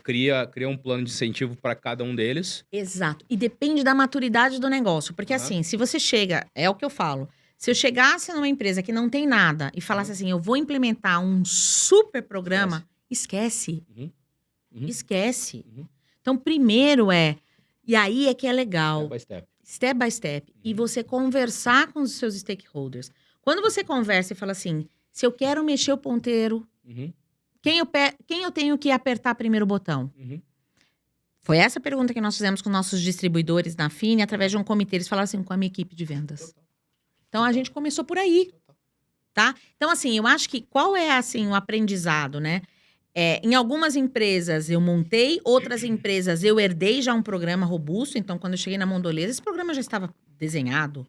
B: Cria um plano de incentivo para cada um deles.
A: Exato. E depende da maturidade do negócio. Porque assim, se você chega, é o que eu falo. Se eu chegasse numa empresa que não tem nada e falasse assim, eu vou implementar um super programa, esquece.
B: Uhum.
A: Esquece.
B: Uhum.
A: Então, primeiro e aí é que é legal.
B: Step by step.
A: Step by step. E você conversar com os seus stakeholders. Quando você conversa e fala assim, se eu quero mexer o ponteiro,
B: Uhum.
A: quem eu tenho que apertar primeiro o botão?
B: Uhum.
A: Foi essa pergunta que nós fizemos com nossos distribuidores na Fini, através de um comitê. Eles falaram assim, com a minha equipe de vendas. Então, a gente começou por aí, tá? Então, assim, eu acho que qual é, assim, o aprendizado, né? Em algumas empresas eu montei, outras empresas eu herdei já um programa robusto. Então, quando eu cheguei na Mondelez, esse programa já estava desenhado.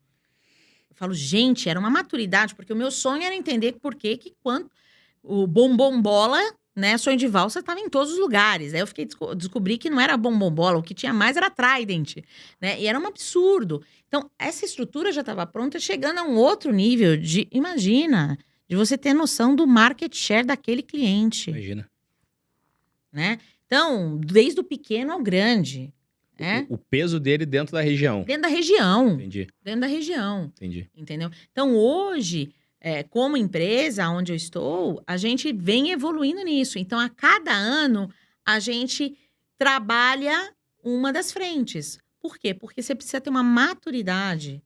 A: Eu falo, gente, era uma maturidade, porque o meu sonho era entender por que quando o bombom bola, né, sonho de valsa, estava em todos os lugares. Aí eu descobri que não era bombom bola, o que tinha mais era Trident, né? E era um absurdo. Então, essa estrutura já estava pronta, chegando a um outro nível de, imagina, de você ter noção do market share daquele cliente.
B: Imagina.
A: Né? Então, desde o pequeno ao grande. Né?
B: O peso dele dentro da região.
A: Dentro da região.
B: Entendi.
A: Dentro da região.
B: Entendi.
A: Entendeu? Então, hoje, como empresa, onde eu estou, a gente vem evoluindo nisso. Então, a cada ano, a gente trabalha uma das frentes. Por quê? Porque você precisa ter uma maturidade.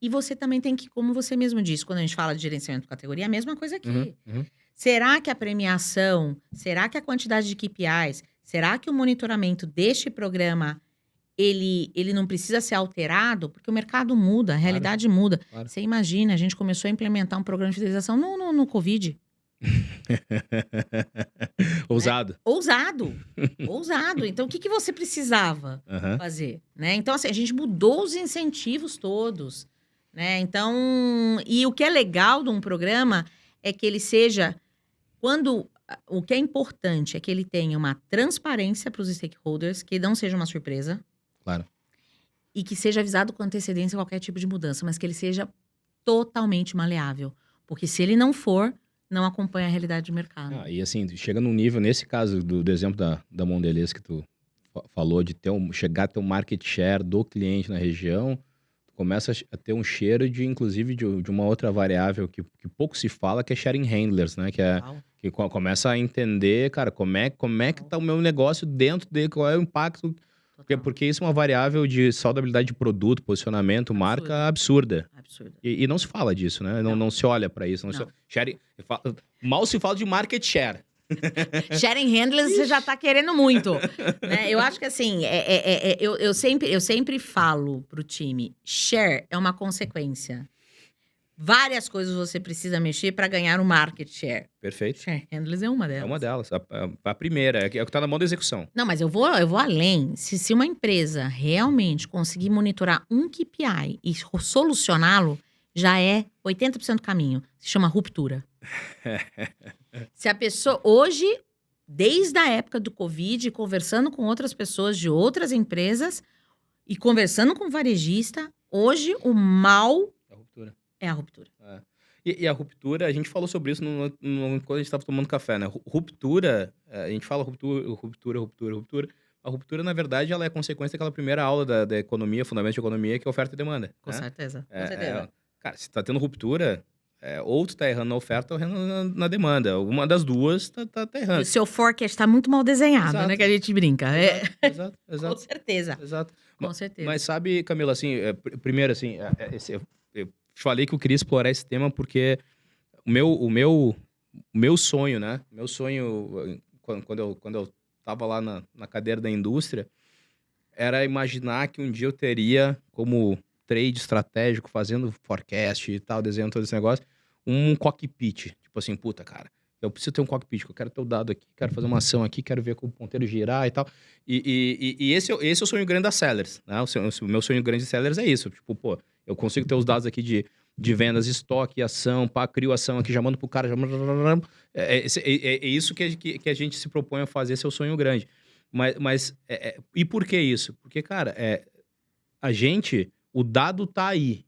A: E você também tem que, como você mesmo disse, quando a gente fala de gerenciamento de categoria, é a mesma coisa aqui.
B: Uhum.
A: Será que a premiação, será que a quantidade de KPIs, será que o monitoramento deste programa, ele não precisa ser alterado? Porque o mercado muda, a realidade muda.
B: Claro.
A: Você imagina, a gente começou a implementar um programa de fidelização no Covid.
B: Ousado.
A: Né? Ousado. Ousado. Então, o que você precisava fazer? Né? Então, assim, a gente mudou os incentivos todos. Né? Então, e o que é legal de um programa é que ele seja... O que é importante é que ele tenha uma transparência para os stakeholders, que não seja uma surpresa.
B: Claro.
A: E que seja avisado com antecedência qualquer tipo de mudança, mas que ele seja totalmente maleável. Porque se ele não for, não acompanha a realidade do mercado.
B: E assim, chega num nível, nesse caso do exemplo da Mondelez que tu falou, de chegar a ter um market share do cliente na região, começa a ter um cheiro de, inclusive, de uma outra variável que pouco se fala, que é sharing handlers, né? Que começa a entender, cara, como é que tá o meu negócio dentro dele, qual é o impacto. Porque isso é uma variável de saudabilidade de produto, posicionamento, marca absurda. E não se fala disso, né? Não se olha para isso. Mal se fala de market share.
A: Sharing handlers você já tá querendo muito. Né? Eu acho que assim, eu sempre falo pro time, share é uma consequência. Várias coisas você precisa mexer para ganhar um market share.
B: Perfeito.
A: Share handlers é uma delas.
B: É uma delas. A primeira, é o que tá na mão da execução.
A: Não, mas eu vou além. Se uma empresa realmente conseguir monitorar um KPI e solucioná-lo, já é 80% do caminho. Se chama ruptura. Se a pessoa... Hoje, desde a época do Covid, conversando com outras pessoas de outras empresas e conversando com o varejista, hoje o mal é a ruptura.
B: E a ruptura, a gente falou sobre isso quando a gente estava tomando café, né? Ruptura, a gente fala ruptura. A ruptura, na verdade, ela é consequência daquela primeira aula da economia, fundamentos de economia, que é oferta e demanda.
A: Com certeza.
B: Cara, se tá tendo ruptura, ou tu tá errando na oferta ou errando na demanda. Uma das duas tá errando.
A: O seu forecast tá muito mal desenhado, né? Que a gente brinca.
B: Exato.
A: Com certeza.
B: Exato.
A: Com certeza.
B: Mas sabe, Camila, assim, primeiro, assim, eu falei que eu queria explorar esse tema porque o meu sonho, né? Meu sonho, quando eu tava lá na cadeira da indústria, era imaginar que um dia eu teria, como trade estratégico, fazendo forecast e tal, desenhando todo esse negócio, um cockpit. Tipo assim, puta, cara, eu preciso ter um cockpit, eu quero ter o dado aqui, quero fazer uma ação aqui, quero ver como o ponteiro girar e tal. E esse é o sonho grande da Sellers, né? O meu sonho grande de Sellers é isso. Tipo, pô, eu consigo ter os dados aqui de vendas, estoque, ação, crio ação aqui, já mando pro cara, é isso que a gente se propõe a fazer, esse é o sonho grande. Mas e por que isso? Porque, cara, o dado tá aí.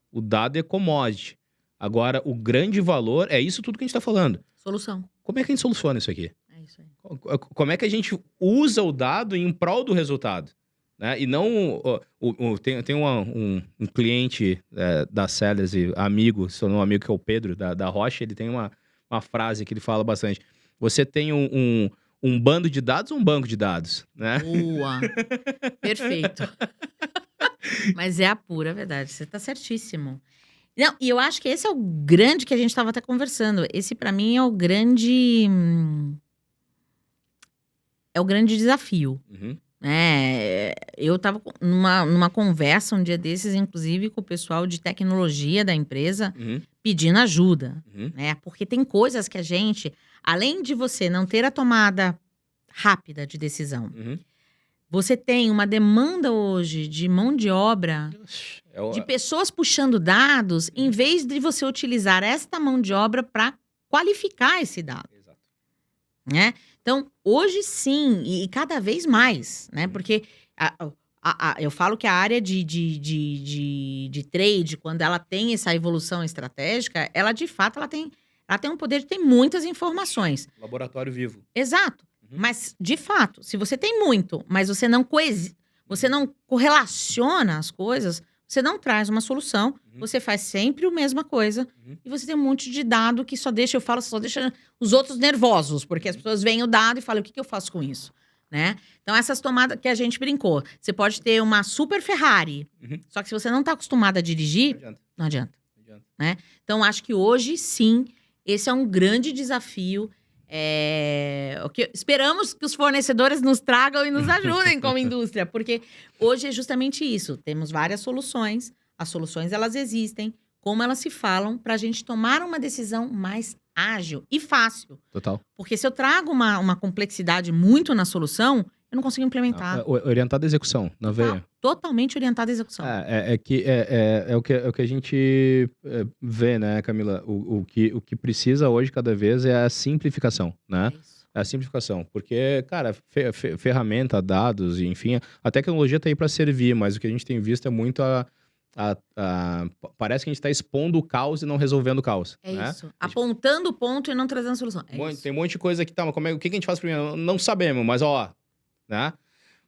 B: O dado é commodity. Agora, o grande valor é isso tudo que a gente tá falando.
A: Solução.
B: Como é que a gente soluciona isso aqui?
A: É isso aí.
B: Como é que a gente usa o dado em prol do resultado? Né? E não... Tem um cliente da Sellers, e amigo, se tornou um amigo, que é o Pedro, da Rocha. Ele tem uma frase que ele fala bastante. Você tem um bando de dados ou um banco de dados? Né?
A: Boa! Perfeito. Mas é a pura verdade. Você tá certíssimo. Não, e eu acho que esse é o grande que a gente estava até conversando. Esse, para mim, é o grande... É o grande desafio.
B: Uhum.
A: Eu estava numa conversa um dia desses, inclusive, com o pessoal de tecnologia da empresa, pedindo ajuda. Né? Porque tem coisas que a gente, além de você não ter a tomada rápida de decisão, você tem uma demanda hoje de mão de obra, de pessoas puxando dados, em vez de você utilizar esta mão de obra para qualificar esse dado.
B: Exato.
A: Né? Então, hoje sim, e cada vez mais, né? Porque eu falo que a área de trade, quando ela tem essa evolução estratégica, ela de fato ela tem um poder de ter muitas informações.
B: Laboratório vivo.
A: Exato. Mas, de fato, se você tem muito, mas você não correlaciona as coisas, você não traz uma solução, você faz sempre a mesma coisa, e você tem um monte de dado que só deixa os outros nervosos, porque as pessoas veem o dado e falam, o que eu faço com isso? Né? Então, essas tomadas que a gente brincou, você pode ter uma super Ferrari, só que se você não está acostumado a dirigir, não adianta. Né? Então, acho que hoje, sim, esse é um grande desafio. Esperamos que os fornecedores nos tragam e nos ajudem como indústria, porque hoje é justamente isso. Temos várias soluções, as soluções elas existem, como elas se falam, para a gente tomar uma decisão mais ágil e fácil.
B: Total.
A: Porque se eu trago uma complexidade muito na solução, eu não consigo implementar.
B: Orientada à execução, na veia.
A: Totalmente orientada à execução.
B: É o que a gente vê, né, Camila? O que precisa hoje, cada vez, é a simplificação, né? É a simplificação. Porque, cara, ferramenta, dados, enfim, a tecnologia tá aí para servir, mas o que a gente tem visto é muito parece que a gente está expondo o caos e não resolvendo o caos.
A: É isso. Apontando o ponto e não trazendo solução.
B: Tem um monte de coisa que tá, mas o que a gente faz primeiro? Não sabemos, mas né?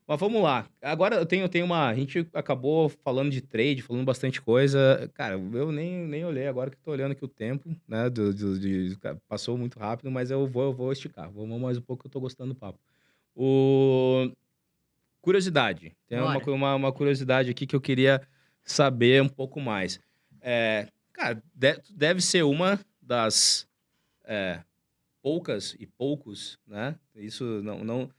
B: Mas vamos lá. Agora eu tenho a gente acabou falando de trade, falando bastante coisa. Cara, eu nem olhei agora que tô olhando aqui o tempo, né? Passou muito rápido, mas eu vou esticar. Vamos mais um pouco que eu tô gostando do papo. Curiosidade. Tem uma curiosidade aqui que eu queria saber um pouco mais. Cara, deve ser uma das poucas e poucos, né? Isso não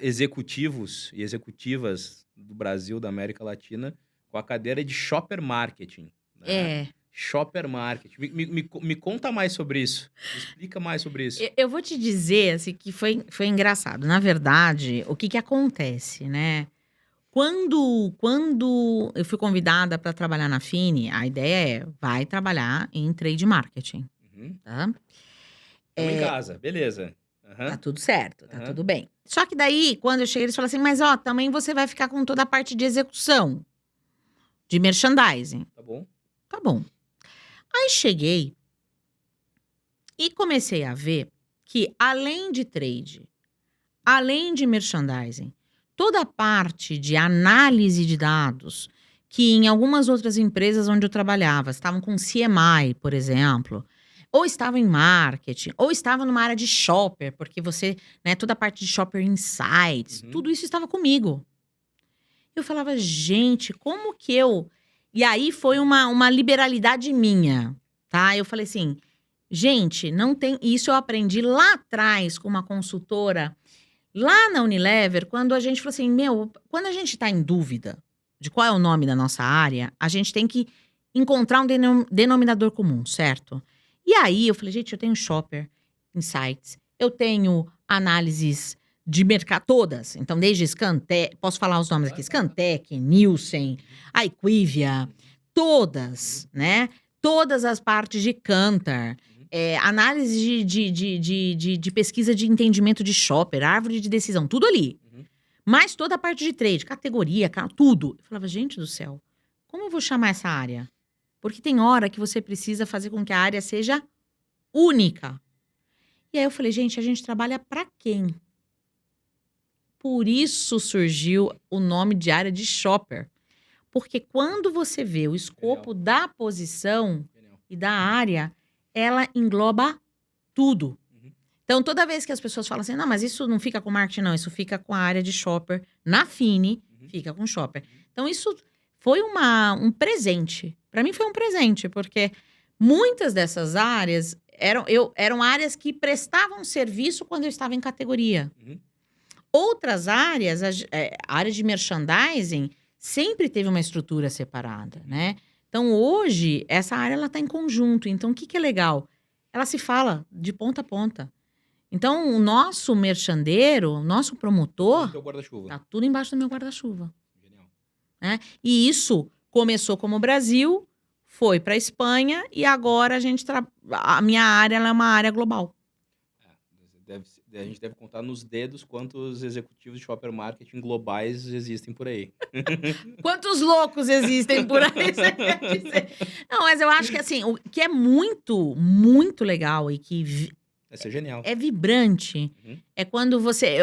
B: executivos e executivas do Brasil, da América Latina, com a cadeira de Shopper Marketing. Né? Shopper Marketing. Me conta mais sobre isso. Me explica mais sobre isso.
A: Eu vou te dizer assim, que foi engraçado. Na verdade, o que acontece, né? Quando eu fui convidada para trabalhar na Fini, a ideia vai trabalhar em trade marketing. Tá?
B: Estamos em casa, beleza.
A: Tá tudo certo, tá tudo bem. Só que daí, quando eu cheguei, eles falaram assim, mas também você vai ficar com toda a parte de execução, de merchandising.
B: Tá bom.
A: Tá bom. Aí cheguei e comecei a ver que, além de trade, além de merchandising, toda a parte de análise de dados, que em algumas outras empresas onde eu trabalhava, estavam com CMI, por exemplo, ou estavam em marketing, ou estavam numa área de shopper, porque você, né, toda a parte de shopper insights, tudo isso estava comigo. Eu falava, gente, como que eu... E aí foi uma liberalidade minha, tá? Eu falei assim, gente, não tem... Isso eu aprendi lá atrás com uma consultora, lá na Unilever, quando a gente falou assim, quando a gente está em dúvida de qual é o nome da nossa área, a gente tem que encontrar um denominador comum, certo? E aí eu falei, gente, eu tenho Shopper Insights, eu tenho análises de mercado, todas. Então, desde Scantec, posso falar os nomes aqui, Scantec, Nielsen, IQVIA, todas, né? Todas as partes de Kantar, análise de pesquisa de entendimento de shopper, árvore de decisão, tudo ali. Mas toda a parte de trade, categoria, tudo. Eu falava, gente do céu, como eu vou chamar essa área? Porque tem hora que você precisa fazer com que a área seja única. E aí eu falei, gente, a gente trabalha para quem? Por isso surgiu o nome de área de shopper. Porque quando você vê o escopo da posição e da área, ela engloba tudo. Então, toda vez que as pessoas falam assim, não, mas isso não fica com marketing, não, isso fica com a área de shopper. Na Fini, fica com shopper. Então, isso foi um presente. Para mim, foi um presente, porque muitas dessas áreas eram áreas que prestavam serviço quando eu estava em categoria. Outras áreas, a área de merchandising, sempre teve uma estrutura separada, né? Então, hoje, essa área ela está em conjunto. Então, o que é legal? Ela se fala de ponta a ponta. Então, o nosso merchandeiro, o nosso promotor, tá tudo embaixo do meu guarda-chuva. Genial. Né? E isso começou como Brasil, foi para Espanha e agora a minha área ela é uma área global.
B: A gente deve contar nos dedos quantos executivos de shopper marketing globais existem por aí.
A: Quantos loucos existem por aí, você quer dizer? Não, mas eu acho que assim, o que é muito, muito legal e que
B: Isso é genial.
A: É vibrante. É quando você...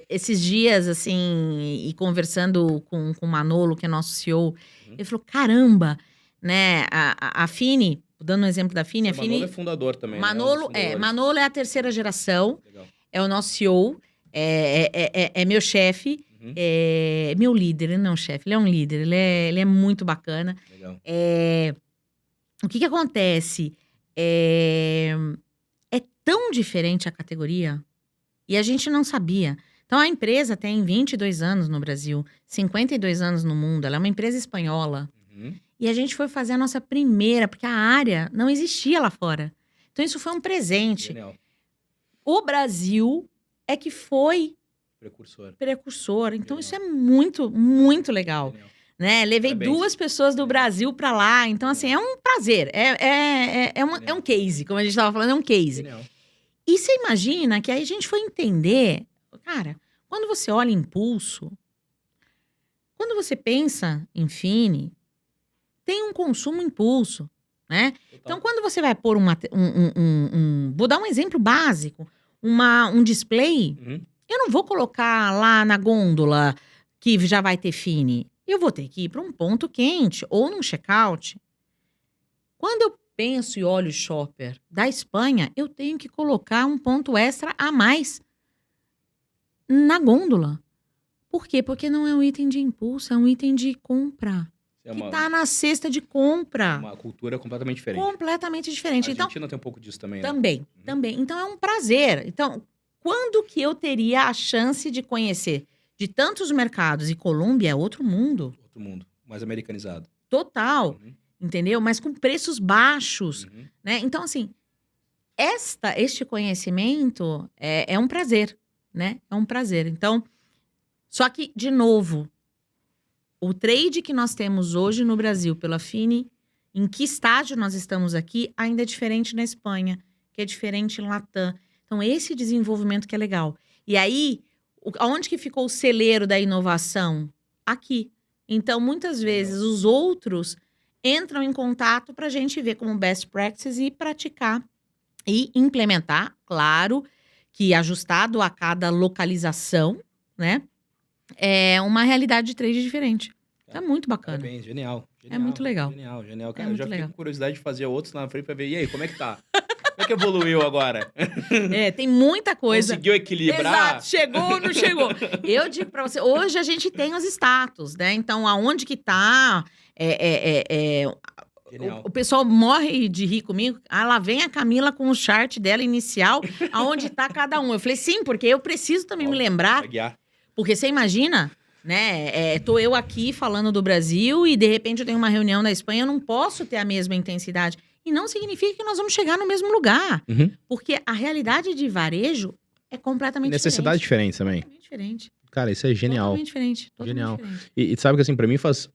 A: esses dias, assim, e conversando com o Manolo, que é nosso CEO, ele falou, caramba, né? A Fini, dando um exemplo da Fini...
B: Manolo é fundador também,
A: Manolo,
B: né?
A: Manolo é a terceira geração.
B: Legal.
A: É o nosso CEO. É meu chefe. É meu líder. Ele não é um chefe, ele é um líder. Ele é muito bacana.
B: Legal.
A: O que acontece? É tão diferente a categoria e a gente não sabia. Então, a empresa tem 22 anos no Brasil, 52 anos no mundo. Ela é uma empresa espanhola. E a gente foi fazer a nossa primeira, porque a área não existia lá fora. Então, isso foi um presente.
B: Genial.
A: O Brasil é que foi precursor. Então, isso é muito, muito legal. Né? Levei
B: Parabéns.
A: 2 pessoas do Brasil para lá. Então, assim, é um prazer. É um case, como a gente estava falando, é um case.
B: Genial.
A: E você imagina que aí a gente foi entender... Cara, quando você olha impulso, quando você pensa em tem um consumo impulso, né?
B: Total.
A: Então, quando você vai pôr vou dar um exemplo básico. Um display, eu não vou colocar lá na gôndola que já vai ter Fini. Eu vou ter que ir para um ponto quente ou num checkout. Quando eu penso e olho o shopper da Espanha, eu tenho que colocar um ponto extra a mais na gôndola. Por quê? Porque não é um item de impulso, é um item de compra. Que tá na cesta de compra.
B: Uma cultura completamente diferente.
A: Completamente diferente.
B: A Argentina tem um pouco disso também, né?
A: Também. Então, é um prazer. Então, quando que eu teria a chance de conhecer de tantos mercados? E Colômbia é outro mundo.
B: Outro mundo. Mais americanizado.
A: Total. Entendeu? Mas com preços baixos, né? Então, assim, este conhecimento é um prazer, né? É um prazer. Então, só que, de novo, o trade que nós temos hoje no Brasil pela Fini, em que estágio nós estamos aqui, ainda é diferente na Espanha, que é diferente em Latam. Então, esse desenvolvimento que é legal. E aí, aonde que ficou o celeiro da inovação? Aqui. Então, muitas vezes, os outros entram em contato para a gente ver como best practices e praticar e implementar, claro, que ajustado a cada localização, né? É uma realidade de trade diferente. É muito bacana.
B: Parabéns, genial.
A: É muito legal.
B: Genial. Cara, eu já fiquei com curiosidade de fazer outros na frente para ver, e aí, como é que tá? Como é que evoluiu agora?
A: Tem muita coisa.
B: Conseguiu equilibrar?
A: Exato, chegou ou não chegou? Eu digo pra você, hoje a gente tem os status, né? Então, aonde que tá... O pessoal morre de rir comigo. Ah, lá vem a Camila com o chart dela inicial, aonde tá cada um. Eu falei, sim, porque eu preciso também me lembrar. Porque você imagina... né? Tô eu aqui falando do Brasil e de repente eu tenho uma reunião na Espanha, eu não posso ter a mesma intensidade. E não significa que nós vamos chegar no mesmo lugar. Porque a realidade de varejo é completamente
B: necessidade diferente também.
A: Totalmente diferente.
B: Cara, isso é genial.
A: Totalmente diferente.
B: Genial. E sabe que assim, pra mim faz...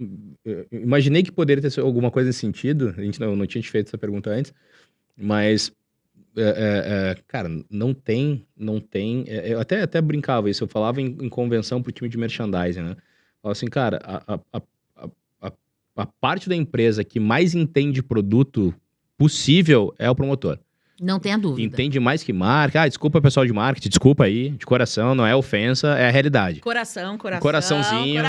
B: Imaginei que poderia ter alguma coisa nesse sentido. A gente não tinha te feito essa pergunta antes. Mas... cara, não tem. Eu até brincava isso, eu falava em convenção pro time de merchandising, né? Falava assim, cara, a parte da empresa que mais entende produto possível é o promotor.
A: Não tenha dúvida.
B: Entende mais que marca. Desculpa, pessoal de marketing, desculpa aí, de coração, não é ofensa, é a realidade. Coraçãozinho,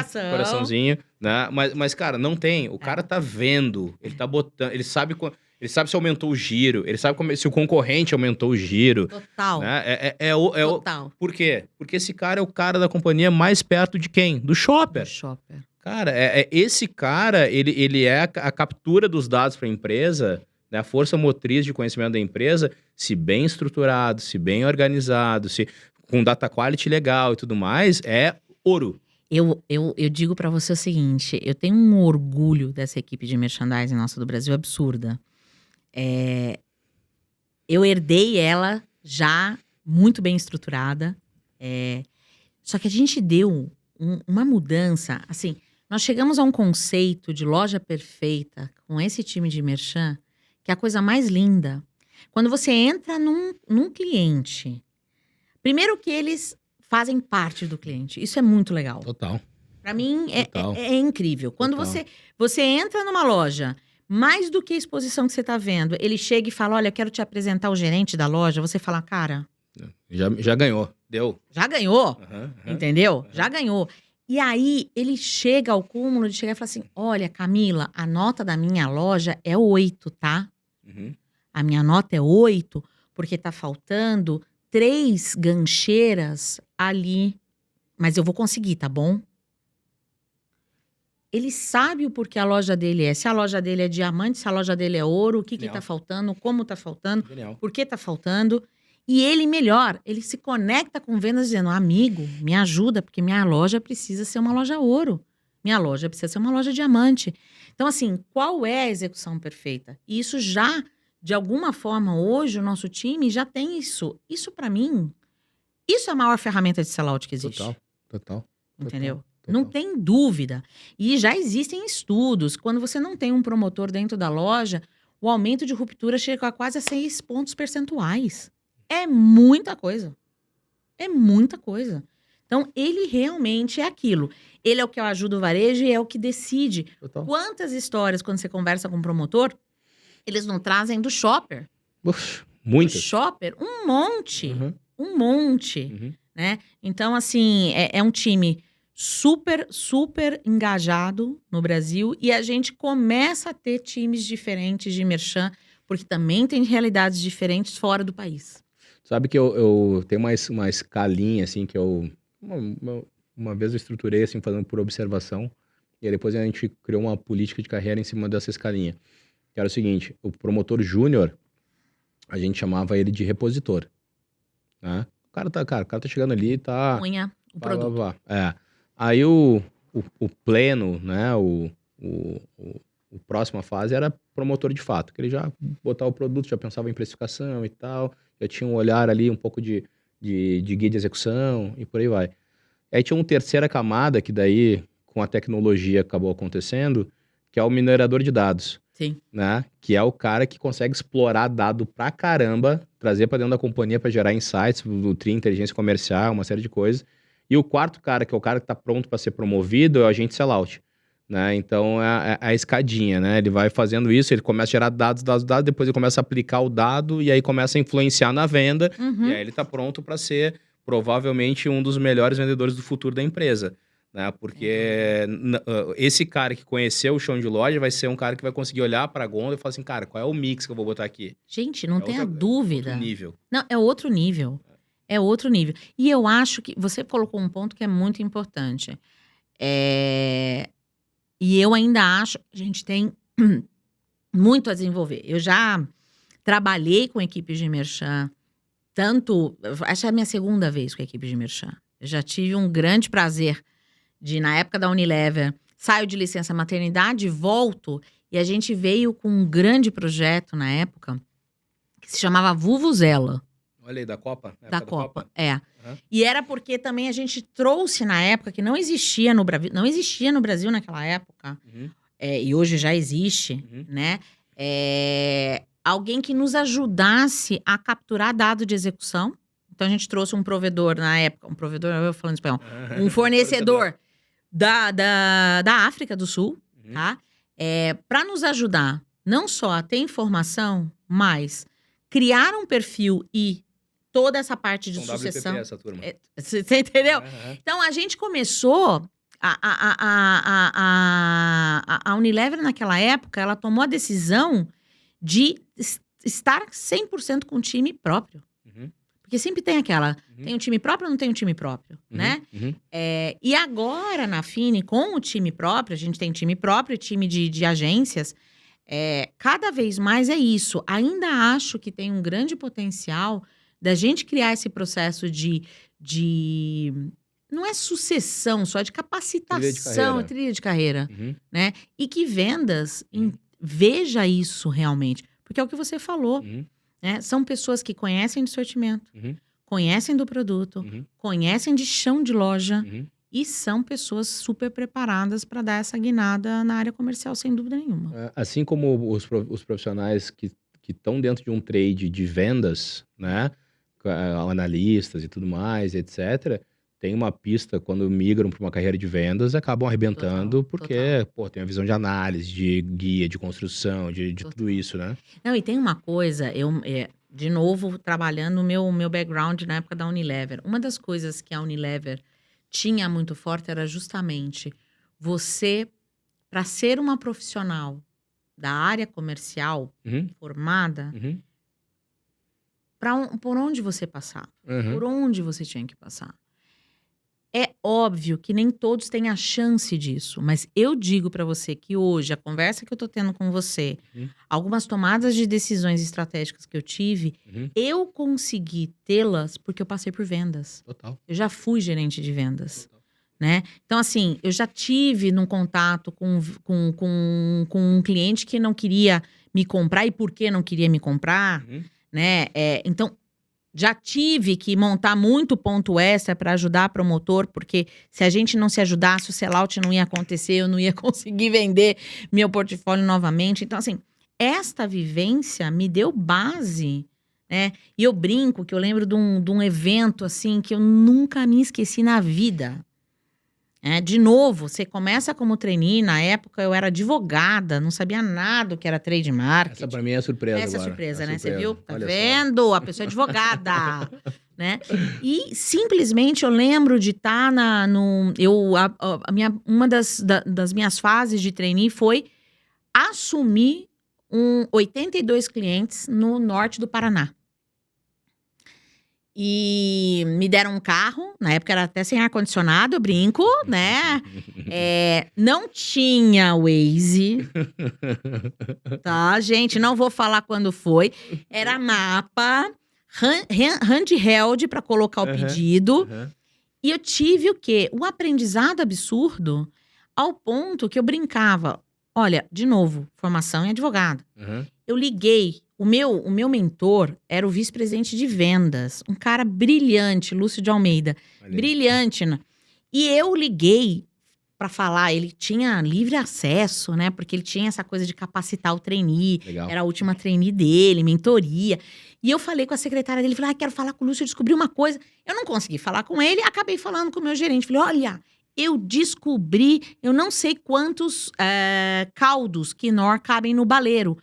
B: né? Mas, cara, não tem. O cara tá vendo, ele tá botando, ele sabe se aumentou o giro, ele sabe se o concorrente aumentou o giro.
A: Total.
B: Né?
A: Total.
B: Por quê? Porque esse cara é o cara da companhia mais perto de quem? Do shopper. Cara, esse cara, ele é a captura dos dados para a empresa, né? A força motriz de conhecimento da empresa, se bem estruturado, se bem organizado, com data quality legal e tudo mais, é ouro.
A: Eu digo para você o seguinte, eu tenho um orgulho dessa equipe de merchandising nossa do Brasil absurda. Eu herdei ela já muito bem estruturada, só que a gente deu uma mudança, assim, nós chegamos a um conceito de loja perfeita com esse time de merchan, que é a coisa mais linda. Quando você entra num cliente, primeiro que eles fazem parte do cliente, isso é muito legal.
B: Total.
A: Para mim é incrível. Quando você entra numa loja, mais do que a exposição que você tá vendo, ele chega e fala, olha, eu quero te apresentar o gerente da loja, você fala, cara...
B: Já ganhou, deu.
A: Já ganhou, entendeu? Já ganhou. E aí, ele chega ao cúmulo de chegar e falar assim, olha, Camila, a nota da minha loja é 8, tá? A minha nota é 8, porque tá faltando 3 gancheiras ali. Mas eu vou conseguir, tá bom? Ele sabe o porquê a loja dele é. Se a loja dele é diamante, se a loja dele é ouro, o que tá faltando, como tá faltando, por que tá faltando. E ele, melhor, ele se conecta com vendas dizendo, amigo, me ajuda, porque minha loja precisa ser uma loja ouro. Minha loja precisa ser uma loja diamante. Então, assim, qual é a execução perfeita? E isso já, de alguma forma, hoje, o nosso time já tem isso. Isso, pra mim, isso é a maior ferramenta de sellout que existe.
B: Total.
A: Entendeu? Não tem dúvida. E já existem estudos. Quando você não tem um promotor dentro da loja, o aumento de ruptura chega a quase a 6 pontos percentuais. É muita coisa. É muita coisa. Então, ele realmente é aquilo. Ele é o que ajuda o varejo e é o que decide.
B: Total.
A: Quantas histórias, quando você conversa com o promotor, eles não trazem do shopper?
B: Muitas.
A: Do shopper, um monte. Um monte. Né? Então, assim, é um time super, super engajado no Brasil e a gente começa a ter times diferentes de merchan, porque também tem realidades diferentes fora do país.
B: Sabe que eu tenho uma escalinha, assim, que uma vez eu estruturei, assim, fazendo por observação, e aí depois a gente criou uma política de carreira em cima dessa escalinha. Que era o seguinte, o promotor júnior, a gente chamava ele de repositor, né? O cara tá chegando ali, tá...
A: Punha o produto.
B: Aí o pleno, né, o próxima fase era promotor de fato, que ele já botava o produto, já pensava em precificação e tal, já tinha um olhar ali um pouco de guia de execução e por aí vai. Aí tinha uma terceira camada que daí, com a tecnologia, acabou acontecendo, que é o minerador de dados.
A: Sim.
B: Né? Que é o cara que consegue explorar dado pra caramba, trazer pra dentro da companhia pra gerar insights, nutrir inteligência comercial, uma série de coisas. E o quarto cara, que é o cara que tá pronto para ser promovido, é o agente sellout, né? Então, é a escadinha, né? Ele vai fazendo isso, ele começa a gerar dados, depois ele começa a aplicar o dado e aí começa a influenciar na venda. E aí ele tá pronto para ser, provavelmente, um dos melhores vendedores do futuro da empresa, né? Porque esse cara que conheceu o chão de loja vai ser um cara que vai conseguir olhar para a gôndola e falar assim, cara, qual é o mix que eu vou botar aqui?
A: Gente, não tenha dúvida.
B: É outro nível.
A: Não, é outro nível. É outro nível. E eu acho que você colocou um ponto que é muito importante. E eu ainda acho que a gente tem muito a desenvolver. Eu já trabalhei com equipes de merchan, acho que é a minha segunda vez com a equipe de merchan. Eu já tive um grande prazer de, na época da Unilever, saio de licença maternidade, volto, e a gente veio com um grande projeto na época, que se chamava Vuvuzela.
B: Olha aí, da Copa?
A: Da Copa, E era porque também a gente trouxe na época, que não existia no Brasil naquela época, e hoje já existe, né? Alguém que nos ajudasse a capturar dado de execução. Então a gente trouxe um provedor na época, eu falando espanhol, um fornecedor da África do Sul, tá? Para nos ajudar não só a ter informação, mas criar um perfil e toda essa parte de
B: São
A: sucessão.
B: WPP essa turma.
A: Você entendeu?
B: Aham.
A: Então, a gente começou... A Unilever, naquela época, ela tomou a decisão de estar 100% com o time próprio.
B: Uhum.
A: Porque sempre tem aquela...
B: Uhum.
A: Tem um time próprio ou não tem um time próprio, né?
B: Uhum.
A: E agora, na Fini, com o time próprio, a gente tem time próprio e time de agências, cada vez mais é isso. Ainda acho que tem um grande potencial da gente criar esse processo de não é sucessão só, de capacitação, trilha de carreira,
B: Uhum.
A: né? E que vendas
B: Uhum.
A: veja isso realmente. Porque é o que você falou,
B: Uhum.
A: né? São pessoas que conhecem de sortimento,
B: Uhum.
A: conhecem do produto,
B: Uhum.
A: conhecem de chão de loja
B: Uhum.
A: e são pessoas super preparadas para dar essa guinada na área comercial, sem dúvida nenhuma.
B: Assim como os profissionais que estão dentro de um trade de vendas, né? Analistas e tudo mais, etc., tem uma pista quando migram para uma carreira de vendas, acabam arrebentando,
A: Total,
B: porque, pô, tem a visão de análise, de guia, de construção, de
A: Total.
B: tudo isso, né?
A: Não, e tem uma coisa, de novo, trabalhando o meu background na época da Unilever. Uma das coisas que a Unilever tinha muito forte era justamente você, para ser uma profissional da área comercial
B: Uhum.
A: formada,
B: Uhum.
A: por onde você passava,
B: Uhum.
A: por onde você tinha que passar. É óbvio que nem todos têm a chance disso, mas eu digo para você que hoje, a conversa que eu tô tendo com você,
B: Uhum.
A: algumas tomadas de decisões estratégicas que eu tive,
B: Uhum.
A: eu consegui tê-las porque eu passei por vendas.
B: Total.
A: Eu já fui gerente de vendas,
B: Total.
A: né? Então, assim, eu já tive num contato com um cliente que não queria me comprar e por que não queria me comprar,
B: Uhum.
A: né? Então, já tive que montar muito ponto extra para ajudar promotor, porque se a gente não se ajudasse, o sellout não ia acontecer, eu não ia conseguir vender meu portfólio novamente. Então, assim, esta vivência me deu base, né? E eu brinco que eu lembro de um evento, assim, que eu nunca me esqueci na vida. De novo, você começa como trainee, na época eu era advogada, não sabia nada do que era trade marketing.
B: Essa pra mim é surpresa
A: Essa é
B: agora.
A: surpresa,
B: É
A: né? Você viu? Tá
B: Olha
A: vendo? A pessoa é advogada, né? E simplesmente eu lembro de estar uma das minhas fases de trainee foi assumir 82 clientes no norte do Paraná. E me deram um carro, na época era até sem ar-condicionado, eu brinco, né? Não tinha Waze, tá, gente? Não vou falar quando foi. Era mapa, handheld para colocar o pedido.
B: Uhum.
A: E eu tive o quê? Um aprendizado absurdo, ao ponto que eu brincava. Olha, de novo, formação em advogado.
B: Uhum.
A: Eu liguei. O meu mentor era o vice-presidente de vendas. Um cara brilhante, Lúcio de Almeida.
B: Olha aí.
A: Brilhante. Né? E eu liguei para falar. Ele tinha livre acesso, né? Porque ele tinha essa coisa de capacitar o trainee.
B: Legal.
A: Era a última trainee dele, mentoria. E eu falei com a secretária dele. Falei, quero falar com o Lúcio, eu descobri uma coisa. Eu não consegui falar com ele, acabei falando com o meu gerente. Falei, olha, eu descobri, eu não sei quantos caldos Knorr cabem no baleiro.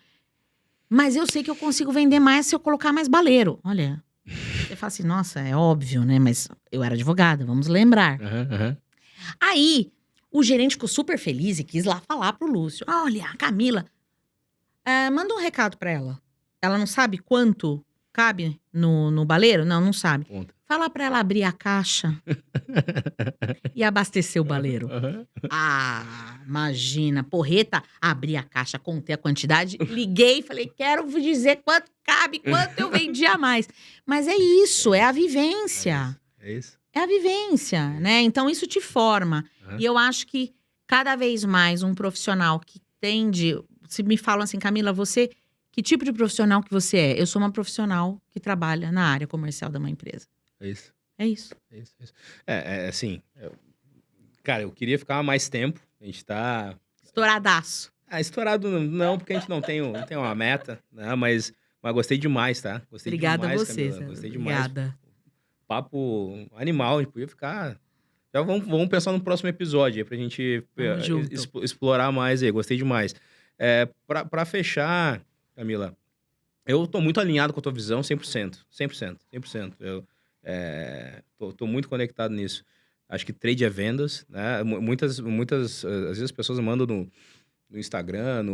A: Mas eu sei que eu consigo vender mais se eu colocar mais baleiro. Olha, você fala assim, nossa, é óbvio, né? Mas eu era advogada, vamos lembrar.
B: Uhum.
A: Aí, o gerente ficou super feliz e quis lá falar pro Lúcio. Olha, a Camila, manda um recado pra ela. Ela não sabe quanto cabe no baleiro? Não sabe.
B: Conta.
A: Fala pra ela abrir a caixa e abastecer o baleiro.
B: Uhum.
A: Imagina, porreta, abri a caixa, contei a quantidade, liguei, falei, quero dizer quanto cabe, quanto eu vendi a mais. Mas é isso, é a vivência.
B: É isso.
A: É a vivência, né? Então isso te forma.
B: Uhum.
A: E eu acho que cada vez mais um profissional que tende... Se me falam assim, Camila, você... Que tipo de profissional que você é? Eu sou uma profissional que trabalha na área comercial de uma empresa.
B: É isso.
A: É isso.
B: É isso. Assim... Cara, eu queria ficar mais tempo. A gente tá...
A: Estouradaço.
B: Estourado não, porque a gente não tem uma meta, né? Mas gostei demais, tá? Gostei
A: Obrigada
B: demais,
A: a você.
B: Camila. Gostei demais.
A: Obrigada.
B: Papo animal, a gente podia ficar... Já vamos pensar no próximo episódio aí pra gente
A: Tamo junto.
B: explorar mais aí. Gostei demais. Pra fechar, Camila, Eu tô muito alinhado com a tua visão, 100%. 100%. 100%. Eu tô muito conectado nisso. Acho que trade é vendas, né? Muitas, às vezes as pessoas mandam no Instagram,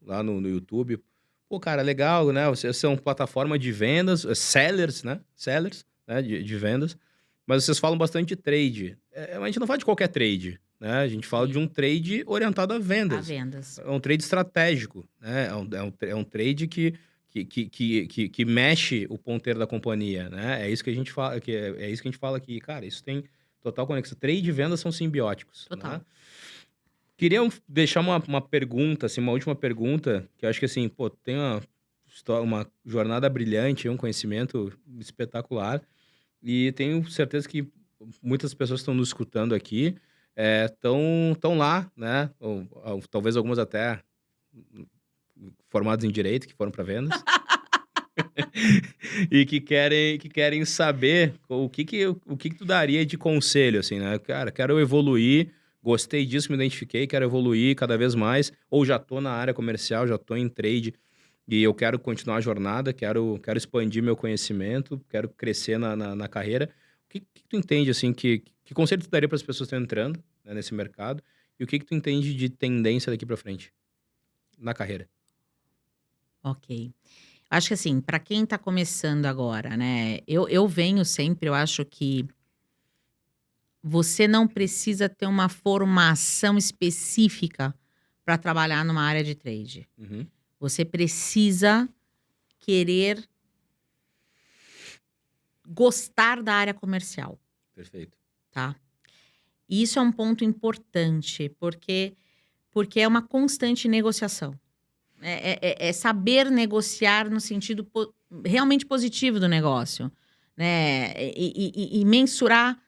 B: lá no YouTube. Pô, cara, legal, né? Vocês são plataforma de vendas, sellers, né? Sellers, né? De vendas. Mas vocês falam bastante de trade. A gente não fala de qualquer trade, né? A gente fala de um trade orientado a
A: A
B: vendas.
A: vendas.
B: É um trade estratégico, né? É um trade que mexe o ponteiro da companhia, né? É isso que a gente fala, é isso que a gente fala aqui. Cara, isso tem total conexão. Trade e venda são simbióticos.
A: Total.
B: Né? Queria deixar uma pergunta, assim, uma última pergunta, que eu acho que, assim, pô, tem uma jornada brilhante, um conhecimento espetacular, e tenho certeza que muitas pessoas que estão nos escutando aqui estão lá, né? Ou talvez algumas até formados em direito, que foram para vendas. E que querem saber o que tu daria de conselho, assim, né? Cara, quero evoluir, gostei disso, me identifiquei, quero evoluir cada vez mais, ou já tô na área comercial, já tô em trade, e eu quero continuar a jornada, quero expandir meu conhecimento, quero crescer na carreira. O que tu entende, assim, que conselho tu daria para as pessoas que estão entrando, né, nesse mercado, e o que tu entende de tendência daqui para frente na carreira?
A: Ok. Acho que assim, para quem tá começando agora, né? Eu venho sempre, eu acho que você não precisa ter uma formação específica para trabalhar numa área de trade.
B: Uhum.
A: Você precisa querer gostar da área comercial,
B: Perfeito.
A: tá? E isso é um ponto importante, porque é uma constante negociação. É saber negociar no sentido realmente positivo do negócio, né? E mensurar,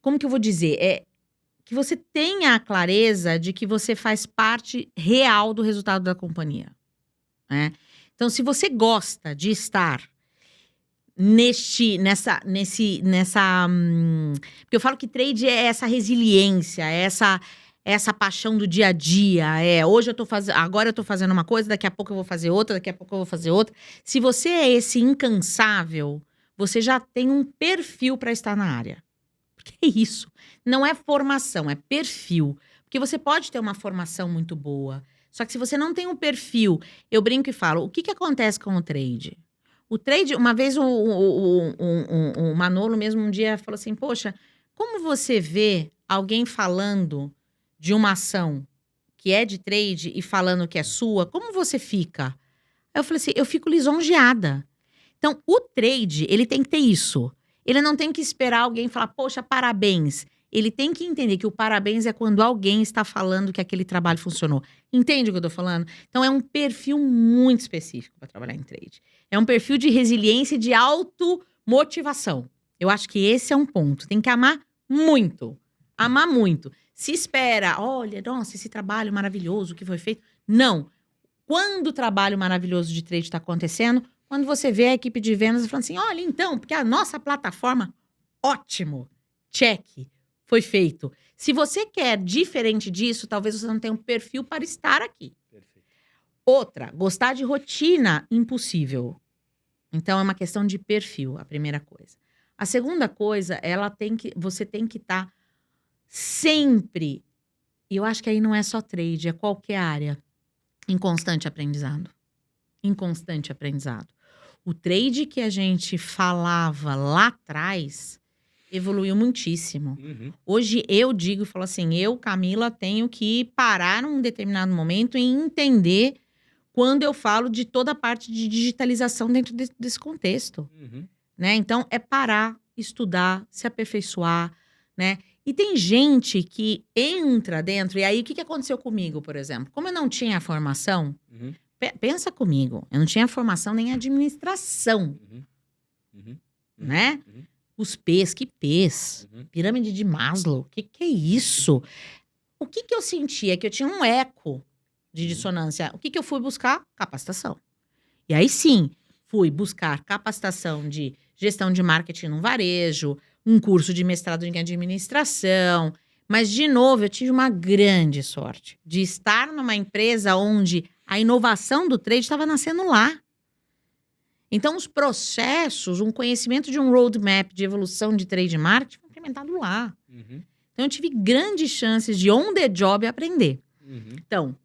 A: como que eu vou dizer? Que você tenha a clareza de que você faz parte real do resultado da companhia, né? Então, se você gosta de estar porque eu falo que trade é essa resiliência, é essa paixão do dia a dia, hoje agora eu tô fazendo uma coisa, daqui a pouco eu vou fazer outra, daqui a pouco eu vou fazer outra. Se você é esse incansável, você já tem um perfil para estar na área. Porque é isso, não é formação, é perfil. Porque você pode ter uma formação muito boa, só que se você não tem um perfil, eu brinco e falo, o que acontece com o trade? O trade, uma vez o Manolo mesmo um dia falou assim, poxa, como você vê alguém falando de uma ação que é de trade e falando que é sua, como você fica? Aí eu falei assim, eu fico lisonjeada. Então, o trade, ele tem que ter isso. Ele não tem que esperar alguém falar, poxa, parabéns. Ele tem que entender que o parabéns é quando alguém está falando que aquele trabalho funcionou. Entende o que eu tô falando? Então, é um perfil muito específico para trabalhar em trade. É um perfil de resiliência e de automotivação. Eu acho que esse é um ponto. Tem que amar muito. Amar muito. Se espera, olha, nossa, esse trabalho maravilhoso que foi feito. Não. Quando o trabalho maravilhoso de trade está acontecendo, quando você vê a equipe de vendas falando assim, olha, então, porque a nossa plataforma, ótimo, check, foi feito. Se você quer diferente disso, talvez você não tenha um perfil para estar aqui.
B: Perfeito.
A: Outra, gostar de rotina, impossível. Então, é uma questão de perfil, a primeira coisa. A segunda coisa, você tem que estar sempre, e eu acho que aí não é só trade, é qualquer área, em constante aprendizado. Em constante aprendizado. O trade que a gente falava lá atrás evoluiu muitíssimo.
B: Uhum.
A: Hoje eu digo e falo assim, Camila, tenho que parar num determinado momento e entender quando eu falo de toda a parte de digitalização dentro desse contexto.
B: Uhum.
A: Né? Então, é parar, estudar, se aperfeiçoar, né? E tem gente que entra dentro, e aí o que aconteceu comigo, por exemplo? Como eu não tinha formação,
B: Uhum.
A: pensa comigo, eu não tinha formação nem administração,
B: Uhum. Uhum.
A: né?
B: Uhum.
A: Os P's, que P's?
B: Uhum.
A: Pirâmide de Maslow, que é isso? O que eu sentia? Que eu tinha um eco de dissonância. O que eu fui buscar? Capacitação. E aí sim, fui buscar capacitação de gestão de marketing no varejo, um curso de mestrado em administração. Mas, de novo, eu tive uma grande sorte de estar numa empresa onde a inovação do trade estava nascendo lá. Então, os processos, um conhecimento de um roadmap de evolução de trade marketing foi implementado lá.
B: Uhum.
A: Então, eu tive grandes chances de on the job aprender.
B: Uhum.
A: Então,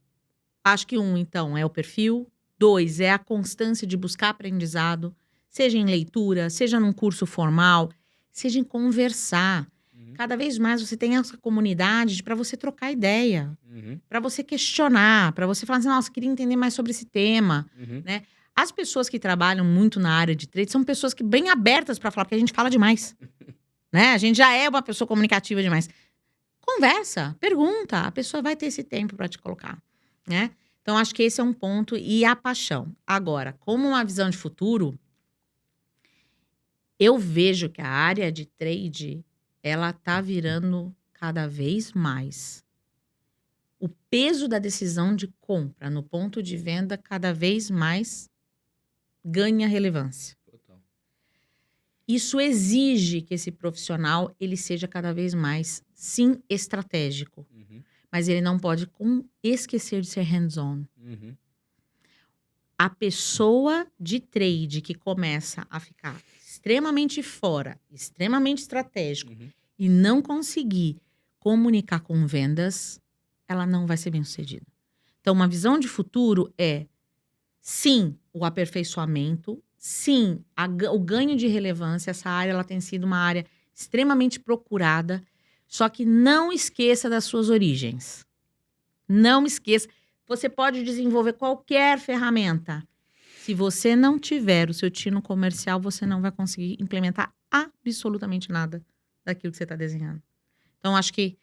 A: acho que então, é o perfil. 2, é a constância de buscar aprendizado, seja em leitura, seja num curso formal, seja em conversar.
B: Uhum.
A: Cada vez mais você tem essa comunidade para você trocar ideia,
B: Uhum.
A: para você questionar, para você falar assim, nossa, queria entender mais sobre esse tema,
B: Uhum.
A: né? As pessoas que trabalham muito na área de trade são pessoas que bem abertas para falar, porque a gente fala demais, né? A gente já é uma pessoa comunicativa demais. Conversa, pergunta, a pessoa vai ter esse tempo para te colocar, né? Então, acho que esse é um ponto. E a paixão. Agora, como uma visão de futuro, eu vejo que a área de trade, ela tá virando cada vez mais. O peso da decisão de compra no ponto de venda cada vez mais ganha relevância.
B: Total.
A: Isso exige que esse profissional ele seja cada vez mais, sim, estratégico.
B: Uhum.
A: Mas ele não pode esquecer de ser hands-on.
B: Uhum.
A: A pessoa de trade que começa a ficar extremamente fora, extremamente estratégico,
B: Uhum.
A: e não conseguir comunicar com vendas, ela não vai ser bem sucedida. Então, uma visão de futuro é, sim, o aperfeiçoamento, sim, o ganho de relevância. Essa área ela tem sido uma área extremamente procurada, só que não esqueça das suas origens. Não esqueça. Você pode desenvolver qualquer ferramenta. Se você não tiver o seu tino comercial, você não vai conseguir implementar absolutamente nada daquilo que você está desenhando. Então, acho que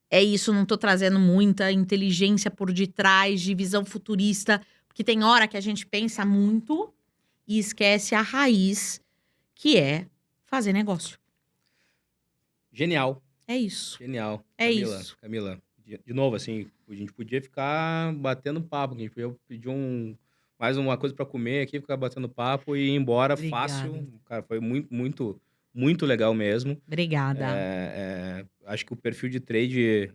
A: é isso. Não estou trazendo muita inteligência por detrás de visão futurista, porque tem hora que a gente pensa muito e esquece a raiz, que é fazer negócio.
B: Genial.
A: É isso.
B: Genial.
A: É
B: Camila,
A: isso.
B: Camila, de novo, assim, a gente podia ficar batendo papo, a gente podia pedir mais uma coisa para comer aqui, ficar batendo papo e ir embora
A: Obrigada.
B: fácil. Cara, foi muito legal mesmo.
A: Obrigada.
B: Acho que o perfil de trade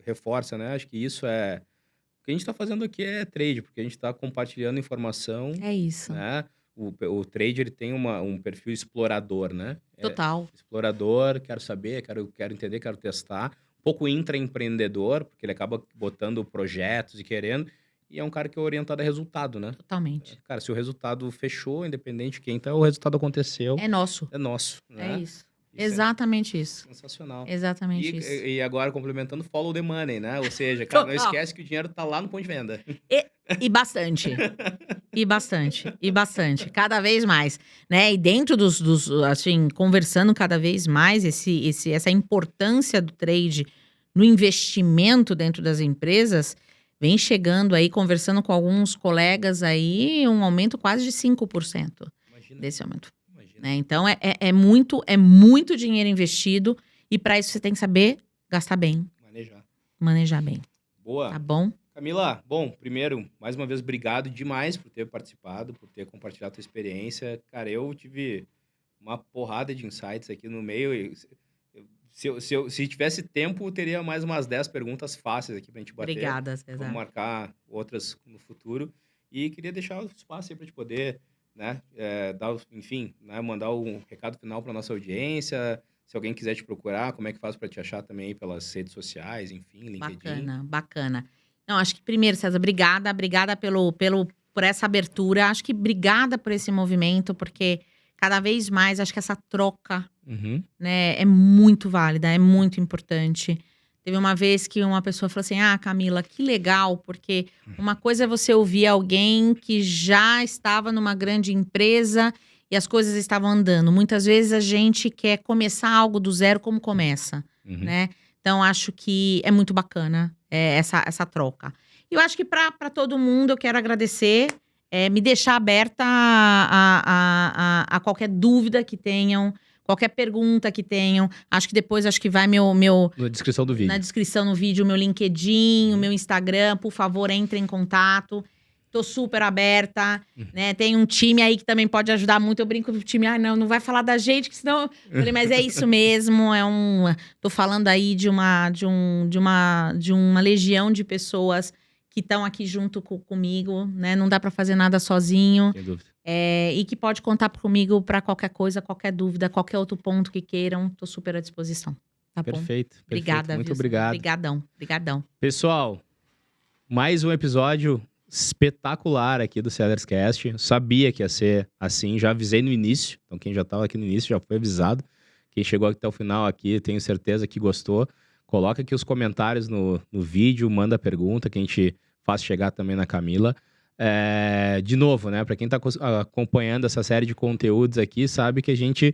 B: reforça, né? Acho que isso é... O que a gente está fazendo aqui é trade, porque a gente está compartilhando informação,
A: É isso.
B: né? O trade, ele tem um perfil explorador, né?
A: Total.
B: Explorador, quero saber, quero entender, quero testar. Um pouco intraempreendedor, porque ele acaba botando projetos e querendo. E é um cara que é orientado a resultado, né?
A: Totalmente.
B: Cara, se o resultado fechou, independente de quem, então o resultado aconteceu.
A: É nosso.
B: É nosso, né?
A: É isso. Exatamente isso.
B: Sensacional.
A: Exatamente isso.
B: E agora, complementando, follow the money, né? Ou seja, cara, não esquece que o dinheiro tá lá no ponto de venda.
A: E bastante. E bastante. E bastante. Cada vez mais. Né? E dentro assim, conversando cada vez mais, essa importância do trade no investimento dentro das empresas, vem chegando aí, conversando com alguns colegas aí, um aumento quase de 5%.
B: Imagina.
A: Desse aumento. Né? Então, é muito dinheiro investido. E para isso, você tem que saber gastar bem. Manejar bem.
B: Boa.
A: Tá bom?
B: Camila, bom, primeiro, mais uma vez, obrigado demais por ter participado, por ter compartilhado a tua experiência. Cara, eu tive uma porrada de insights aqui no meio. Se tivesse tempo, teria mais umas 10 perguntas fáceis aqui pra gente bater.
A: Obrigada, César.
B: Vamos marcar outras no futuro. E queria deixar o espaço aí pra gente poder, né, enfim, né, mandar um recado final pra nossa audiência. Se alguém quiser te procurar, como é que faz para te achar também pelas redes sociais, enfim, LinkedIn?
A: Bacana. Não, acho que primeiro, César, obrigada por essa abertura. Acho que obrigada por esse movimento, porque cada vez mais acho que essa troca, né, é muito válida, é muito importante. Teve uma vez que uma pessoa falou assim, Camila, que legal, porque uma coisa é você ouvir alguém que já estava numa grande empresa e as coisas estavam andando. Muitas vezes a gente quer começar algo do zero como começa, né? Então, acho que é muito bacana essa troca. E eu acho que para todo mundo, eu quero agradecer, me deixar aberta a qualquer dúvida que tenham, qualquer pergunta que tenham. Acho que depois, vai
B: na descrição do vídeo.
A: Na descrição do vídeo, o meu LinkedIn, o meu Instagram. Por favor, entre em contato. Tô super aberta, né? Tem um time aí que também pode ajudar muito. Eu brinco com o time, não vai falar da gente, que senão... Eu falei, mas é isso mesmo, Tô falando aí de uma legião de pessoas que estão aqui junto comigo, né? Não dá pra fazer nada sozinho.
B: Sem dúvida.
A: E que pode contar comigo para qualquer coisa, qualquer dúvida, qualquer outro ponto que queiram. Tô super à disposição. Tá bom?
B: Perfeito.
A: Obrigada,
B: Muito
A: viu?
B: obrigado.
A: Obrigadão.
B: Pessoal, mais um episódio espetacular aqui do Sellers Cast. Eu sabia que ia ser assim, já avisei no início. Então quem já estava aqui no início já foi avisado. Quem chegou até o final aqui, tenho certeza que gostou. Coloca aqui os comentários no vídeo, manda pergunta que a gente faz chegar também na Camila. De novo, né? Para quem está acompanhando essa série de conteúdos aqui, sabe que a gente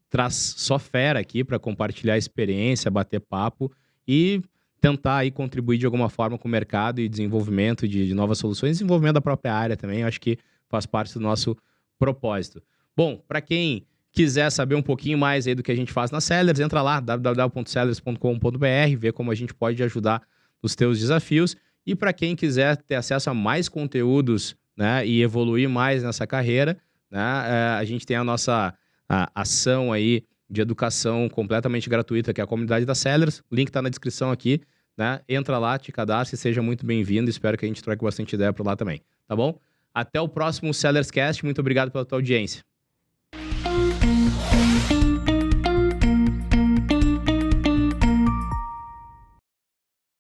B: traz só fera aqui para compartilhar experiência, bater papo e tentar aí contribuir de alguma forma com o mercado e desenvolvimento de novas soluções, desenvolvimento da própria área também, eu acho que faz parte do nosso propósito. Bom, para quem quiser saber um pouquinho mais aí do que a gente faz na Sellers, entra lá, www.sellers.com.br, ver como a gente pode ajudar nos teus desafios. E para quem quiser ter acesso a mais conteúdos, né, e evoluir mais nessa carreira, né, a gente tem a nossa ação aí de educação completamente gratuita, que é a comunidade da Sellers. O link está na descrição aqui, né? Entra lá, te cadastre, seja muito bem-vindo. Espero que a gente troque bastante ideia por lá também, tá bom? Até o próximo Sellers Cast. Muito obrigado pela tua audiência.